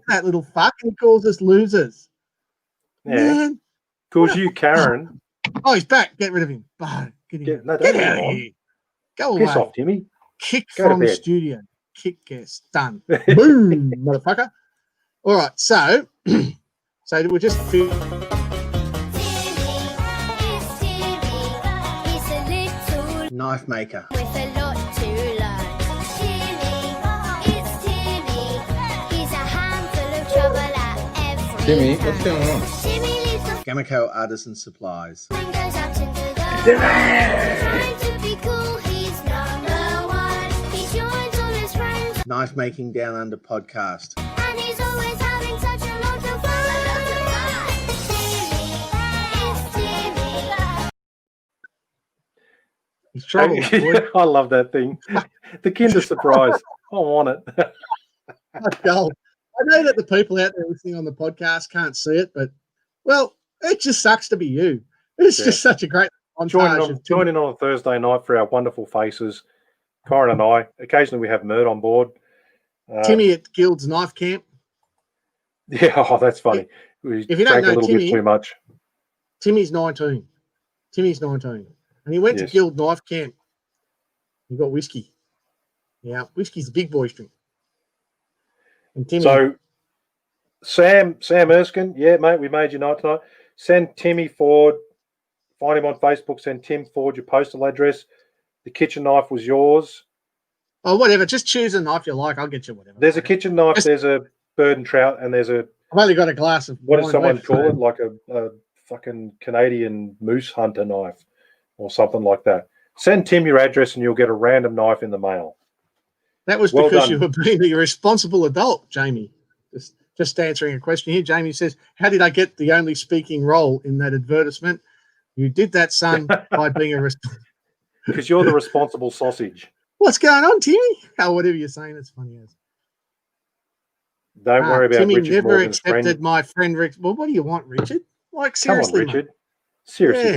That little fuck, he calls us losers. Yeah. Man. Calls you Karen. Oh, he's back. Get rid of him. Get out of here. Go away. Piss off, Timmy. Kick from the studio. Kick guest. Done. Boom, motherfucker. All right. So we're just. Knife maker. With a lot to learn. It's Timmy. He's a handful of trouble at every Timmy, turn. what's going on? Timmy leaves the Gamico Artisan Supplies. and goes out into the trying to be cool, he's #1. He joins all his friends Knife Making Down Under podcast. and he's always having such a lot of fun. Timmy, it's Timmy. He's trouble. boy. I love that thing. The Kinder Surprise. I want it. That's gold. I know that the people out there listening on the podcast can't see it, but well, it just sucks to be you. It's just such a great montage. Joining on a Thursday night for our wonderful faces, Corin and I. Occasionally we have Mert on board. Timmy at Guild's Knife Camp. Yeah, that's funny. We If you don't drank know a little Timmy, bit too much. Timmy's 19. And he went to Guild Knife Camp. He got whiskey. Yeah, whiskey's a big boy's drink. And Timmy, So Sam Erskine, yeah, mate, we made your night tonight. Send Timmy Ford, find him on Facebook, send Tim Ford your postal address. The kitchen knife was yours. Oh, whatever. Just choose a knife you like. I'll get you whatever. There's a kitchen knife, Just- there's a bird and trout, and there's a, I've only got a glass of what does wine someone left, call so- it? Like a fucking Canadian moose hunter knife or something like that. Send Tim your address and you'll get a random knife in the mail. That was Well because done. you were being a responsible adult, Jamie. Just answering a question here. Jamie says, how did I get the only speaking role in that advertisement? You did that, son, by being a Because you're the responsible sausage. What's going on, Timmy? Oh, whatever you're saying, it's funny as. Don't worry about Timmy Richard never Morgan's accepted friend. my friend Rick. Well, what do you want, Richard? Like, Come on, seriously, Richard. Seriously, Yeah.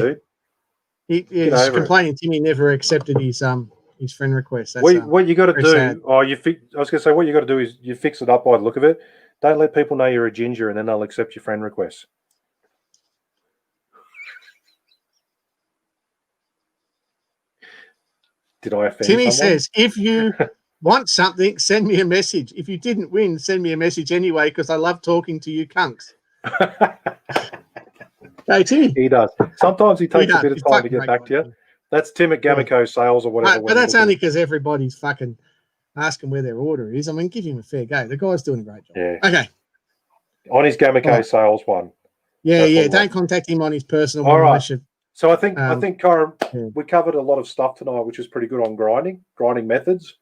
dude. He's over it. complaining Timmy never accepted his friend request. That's, What you got to very do? sad. Oh, I was going to say what you got to do is you fix it up by the look of it. Don't let people know you're a ginger, and then they'll accept your friend requests. Did I offend Timmy someone? says, if you want something, send me a message. If you didn't win, send me a message anyway, because I love talking to you cunks. Hey, Timmy. He does. Sometimes he takes a does. bit of He's time to fucking get great back to you. guy. That's Tim at Gamico Sales or whatever. But that's only because everybody's fucking asking where their order is. I mean, give him a fair go. The guy's doing a great job. Yeah. Okay. On his Gamico Right. Sales one. Yeah, That's yeah. what Don't contact him on his personal All one right. unless you. So I think, Corin, yeah. we covered a lot of stuff tonight, which is pretty good on grinding methods.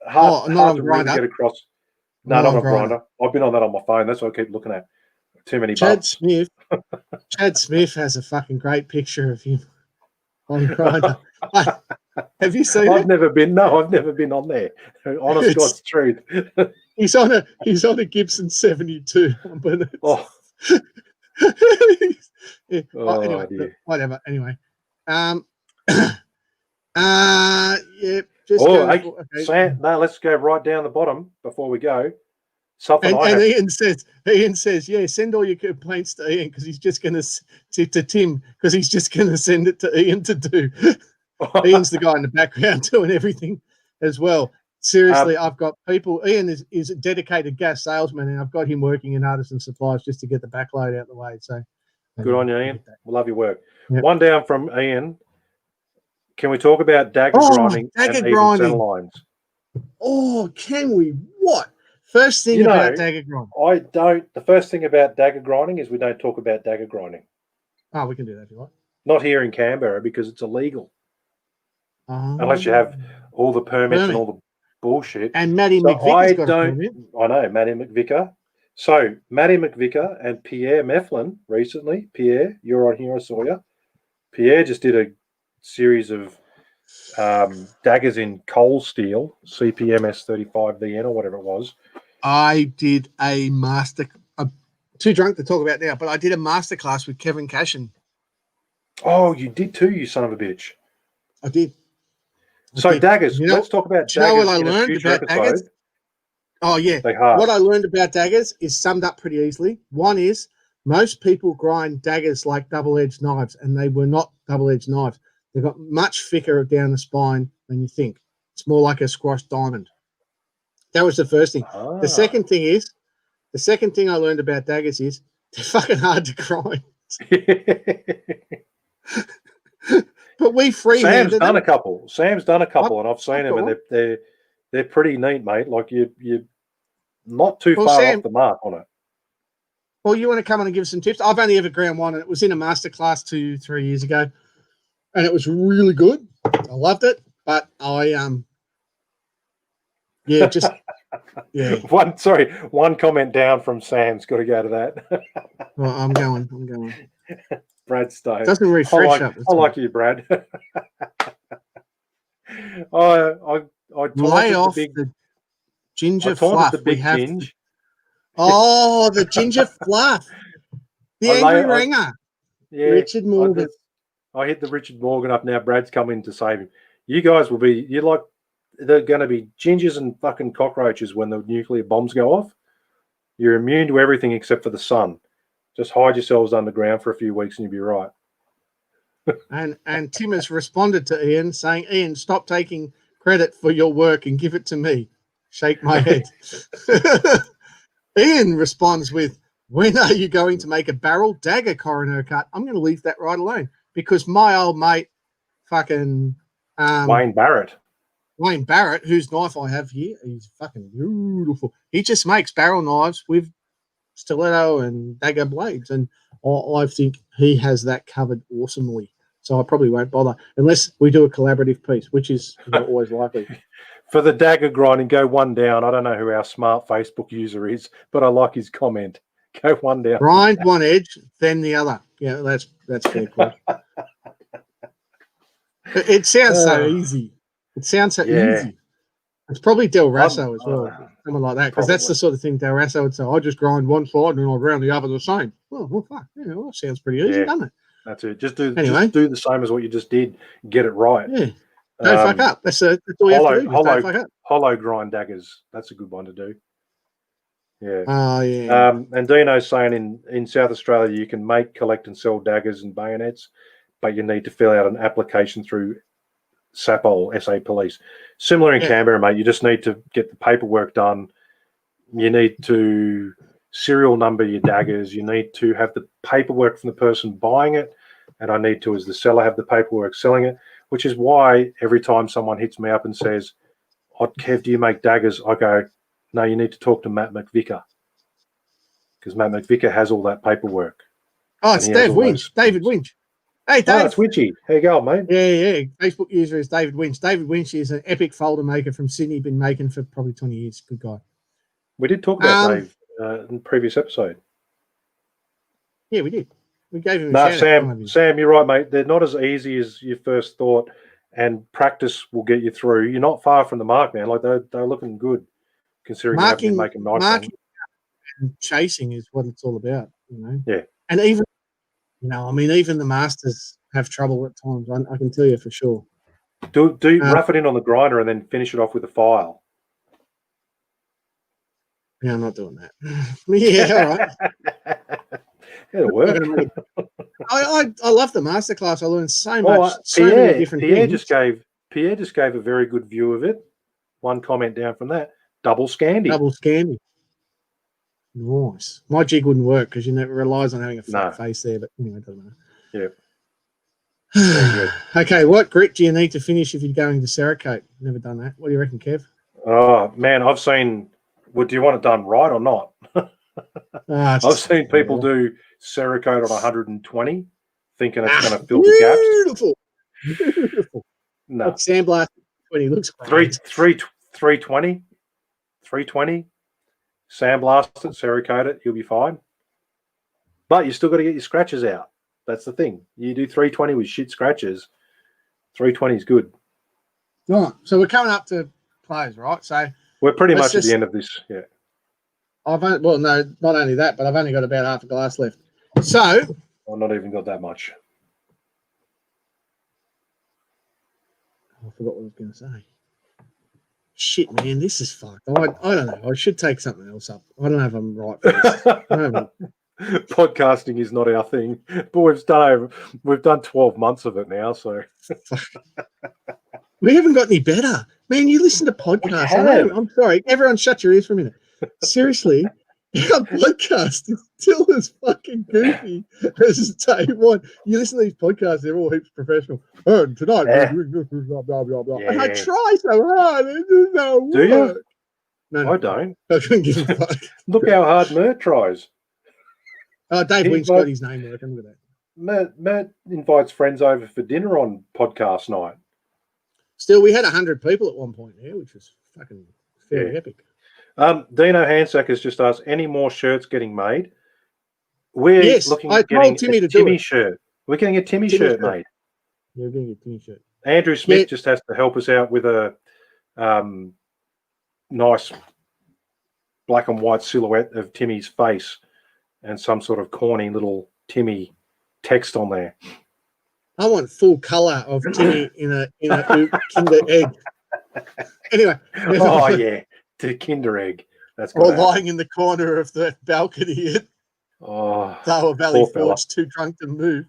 Not Hard on to really Grindr. get across. No, Not not on on Grindr. Grinder. I've been on that on my phone. That's what I keep looking at. Too many Chad bumps. Smith. Chad Smith has a fucking great picture of him on Grindr. Have you seen I've it? never been on there. Honest It's- God's truth. He's on a Gibson 72. But it's, Oh, yeah. Oh, Anyway, dear. whatever. Anyway, yeah. Just oh, go hey, for- okay. Sam, no, let's go right down the bottom before we go. Something I And have. Ian says, yeah, send all your complaints to Ian because he's just going to Tim because he's just going to send it to Ian to do. Ian's the guy in the background doing everything as well. Seriously, I've got people. Ian is a dedicated gas salesman, and I've got him working in Artisan Supplies just to get the backload out of the way. So Good on you, Ian. We love your work. Yep. One down from Ian. Can we talk about dagger grinding dagger and even grinding. center lines? Oh, can we? What? First thing You know, about dagger grinding. I don't. The first thing about dagger grinding is we don't talk about dagger grinding. Oh, we can do that if you like. Not here in Canberra because it's illegal. Unless you have all the permits and all the bullshit. And Matty So McVicker's got a permit. I know, Matty McVicker. So, Matty McVicker and Pierre Mefflin recently. Pierre, you're on here, I saw you. Pierre just did a series of daggers in coal steel, CPMS 35VN or whatever it was. I did a master. I'm too drunk to talk about now, but I did a masterclass with Kevin Cashin. Oh, you did too, you son of a bitch. I did. So, daggers. You know- Let's talk about do you know daggers what I in a learned future about episode. daggers? Oh, yeah. They hard. What I learned about daggers is summed up pretty easily. One is most people grind daggers like double-edged knives, and they were not double-edged knives. They got much thicker down the spine than you think. It's more like a squashed diamond. That was the first thing. Ah. The second thing I learned about daggers is they're fucking hard to grind. But we freehanded Sam's done them. a couple. And I've seen them, got and they're pretty neat, mate. Like you're not too Well, far Sam- off the mark on it. Well, you want to come on and give some tips? I've only ever ground one, and it was in a masterclass 2-3 years ago, and it was really good. I loved it, but yeah. One comment down from Sam's. Got to go to that. Well, I'm going. Brad Stone. Doesn't refresh up. I like you, Brad. I Lay taunted off the big, the ginger I taunted fluff. the big We have ginge. to- Oh, the ginger fluff. The angry ringer. Yeah, Richard Morgan. I hit the Richard Morgan up now. Brad's coming to save him. You guys will be. They're going to be gingers and fucking cockroaches when the nuclear bombs go off. You're immune to everything except for the sun. Just hide yourselves underground for a few weeks and you'll be right. And Tim has responded to Ian saying, Ian, stop taking credit for your work and give it to me. Shake my head. Ian responds with, when are you going to make a barrel dagger, Corin Urquhart? I'm going to leave that right alone because my old mate, fucking Wayne Barrett. Wayne Barrett, whose knife I have here, he's fucking beautiful. He just makes barrel knives with stiletto and dagger blades, and I think he has that covered awesomely. So I probably won't bother unless we do a collaborative piece, which is always likely. For the dagger grinding, go one down. I don't know who our smart Facebook user is, but I like his comment. Go one down. Grind one edge, then the other. Yeah, that's fair. Cool. It sounds so easy. It sounds so easy. It's probably Del Rasso as well, someone like that, because that's the sort of thing Del Rasso would say. I just grind one side and I round the other the same. Well, fuck. Yeah, well, that sounds pretty easy, doesn't it? That's it. Just do the same as what you just did. Get it right. Yeah. Don't fuck up. That's all you have to do. Don't fuck up. Hollow grind daggers. That's a good one to do. Yeah. Oh, yeah. And Dino's saying in South Australia you can make, collect, and sell daggers and bayonets, but you need to fill out an application through SAPOL, SA Police. Similar in Canberra, mate. You just need to get the paperwork done. You need to serial number your daggers. You need to have the paperwork from the person buying it, and I need to, as the seller, have the paperwork selling it, which is why every time someone hits me up and says, "Oh, Kev, do you make daggers?" I go, "No, you need to talk to Matt McVicker, because Matt McVicker has all that paperwork." Oh, it's Dave Winch. David Winch. Hey, Dave. Oh, it's Winchy. How you going, mate? Yeah. Facebook user is David Winch. David Winch is an epic folder maker from Sydney. Been making for probably 20 years. Good guy. We did talk about Dave in the previous episode. Yeah, we did. We gave him a shout out. Sam, you're right, mate. They're not as easy as you first thought, and practice will get you through. You're not far from the mark, man. Like they're looking good, considering you haven't been making knife. Marking and chasing is what it's all about, you know. Yeah. And even, even the masters have trouble at times. I can tell you for sure. Do rough it in on the grinder and then finish it off with a file. Yeah, I'm not doing that. Yeah, all right. It'll work. I love the masterclass. I learned so much. Many different things. Pierre just gave a very good view of it. One comment down from that. Double scandy. Nice. My jig wouldn't work because it relies on having a flat face there, but anyway, it doesn't matter. Yeah. Okay, what grit do you need to finish if you're going to Cerakote? Never done that. What do you reckon, Kev? Oh, man, I've seen... Well, do you want it done right or not? I've seen people do Cerakote on 120, thinking it's going to fill the gaps. Beautiful. No. Like sandblast 20 looks great. 320, sandblast it, Cerakote it, you'll be fine. But you still got to get your scratches out. That's the thing. You do 320 with shit scratches, 320 is good. All right, so we're coming up to close, right? So we're pretty much at the end of this, yeah. Not only that, but I've only got about half a glass left. So I've not even got that much. I forgot what I was going to say. Shit, man, this is fucked. I don't know. I should take something else up. I don't know if I'm right for this. Podcasting is not our thing, but we've done 12 months of it now, so we haven't got any better. Man, you listen to podcasts. I'm sorry. Everyone shut your ears for a minute. Seriously, our podcast is still as fucking goofy as day one. You listen to these podcasts, they're all heaps professional. Oh, tonight, blah, blah, blah, blah. And I try so hard. It does not work. Do you? No, I don't. I couldn't give a fuck. Look how hard Mert tries. Oh, Dave Wink's got his name working. Look at that. Mert invites friends over for dinner on podcast night. Still, we had 100 people at one point here, which was fucking fairly epic. Dino Hansack has just asked, any more shirts getting made? We're looking at getting a Timmy shirt. We're getting a Timmy shirt made. Yeah, we're getting a Timmy shirt. Andrew Smith just has to help us out with a nice black and white silhouette of Timmy's face and some sort of corny little Timmy text on there. I want full colour of Timmy in a Kinder egg. Anyway. Oh, yeah. To Kinder egg. That's or lying in the corner of the balcony at Tower Valley Ford's too drunk to move.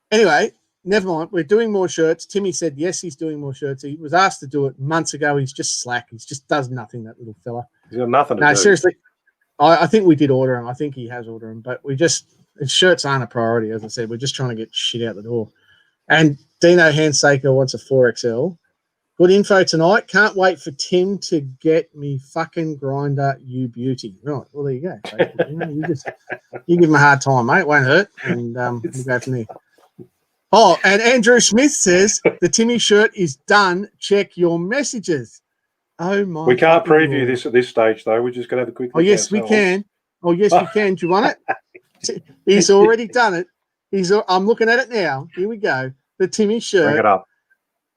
Anyway, never mind. We're doing more shirts. Timmy said, yes, he's doing more shirts. He was asked to do it months ago. He's just slack. He just does nothing, that little fella. He's got nothing to do. No, seriously. I think we did order them. I think he has ordered them, but his shirts aren't a priority. As I said, we're just trying to get shit out the door. And Dino Handsaker wants a 4XL. Good info tonight. Can't wait for Tim to get me fucking grinder, you beauty. Right. Well, there you go. You give him a hard time, mate. It won't hurt. And we'll go from there. Oh, and Andrew Smith says the Timmy shirt is done. Check your messages. Oh my! We can't preview Lord. this at this stage, though. We're just going to have a quick. Oh yes, we can. Oh yes, we can. Do you want it? He's already done it. I'm looking at it now. Here we go. The Timmy shirt. Bring it up.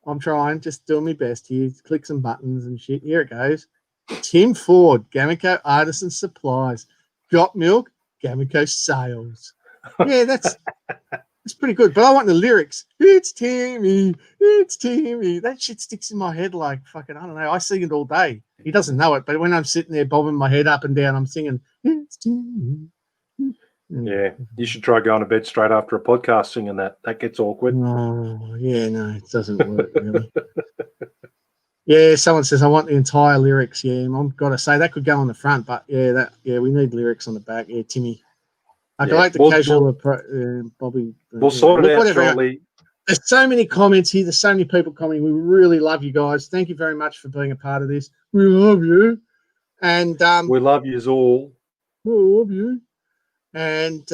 I'm trying, just doing my best here. Click some buttons and shit. Here it goes. Tim Ford, Gamico Artisan Supplies. Got milk, Gamico Sales. Yeah, that's pretty good. But I want the lyrics. It's Timmy. It's Timmy. That shit sticks in my head like fucking, I don't know. I sing it all day. He doesn't know it, but when I'm sitting there bobbing my head up and down, I'm singing, it's Timmy. Yeah, you should try going to bed straight after a podcast singing that. That gets awkward. Oh, yeah, no, it doesn't work really. Yeah, someone says I want the entire lyrics. Yeah, I've got to say that could go on the front, but yeah, we need lyrics on the back. Yeah, Timmy. I like the casual Bobby. We'll sort it out whatever. shortly. There's so many comments here. There's so many people commenting. We really love you guys. Thank you very much for being a part of this. We love you, and we love you all. We love you, and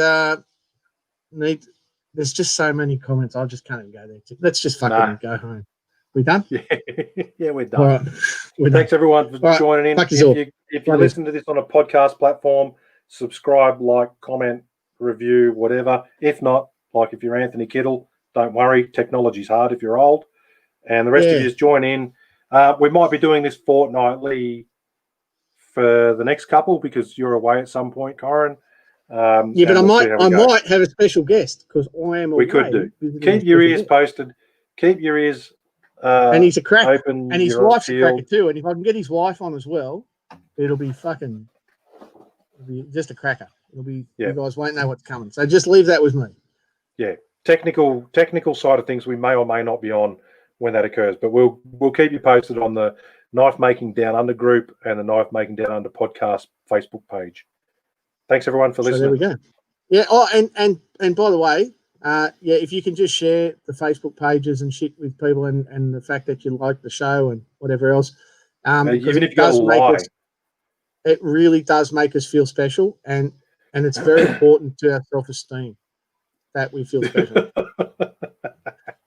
there's just so many comments. I just can't even go there. Let's just fucking go home. We done? Yeah, we're done. All right. Thanks everyone for joining in. If you listen to this on a podcast platform, subscribe, like, comment, review, whatever. If not, like if you're Anthony Kittle, don't worry. Technology's hard if you're old. And the rest of you just join in. We might be doing this fortnightly for the next couple because you're away at some point, Corin. But I might have a special guest because I am away. We could do. Keep your ears posted. Keep your ears and he's a cracker. Open, and his wife's a cracker too. And if I can get his wife on as well, it'll be just a cracker. You guys won't know what's coming. So just leave that with me. Yeah. Technical side of things we may or may not be on when that occurs. But we'll keep you posted on the Knife Making Down Under group and the Knife Making Down Under podcast Facebook page. Thanks everyone for listening. So there we go. Yeah. Oh, and by the way, if you can just share the Facebook pages and shit with people and the fact that you like the show and whatever else. Even if you got a lie. It really does make us feel special and it's very important to our self-esteem that we feel special.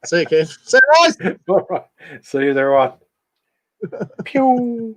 See you, Kev. See you guys. All right. See you there, right. Pew.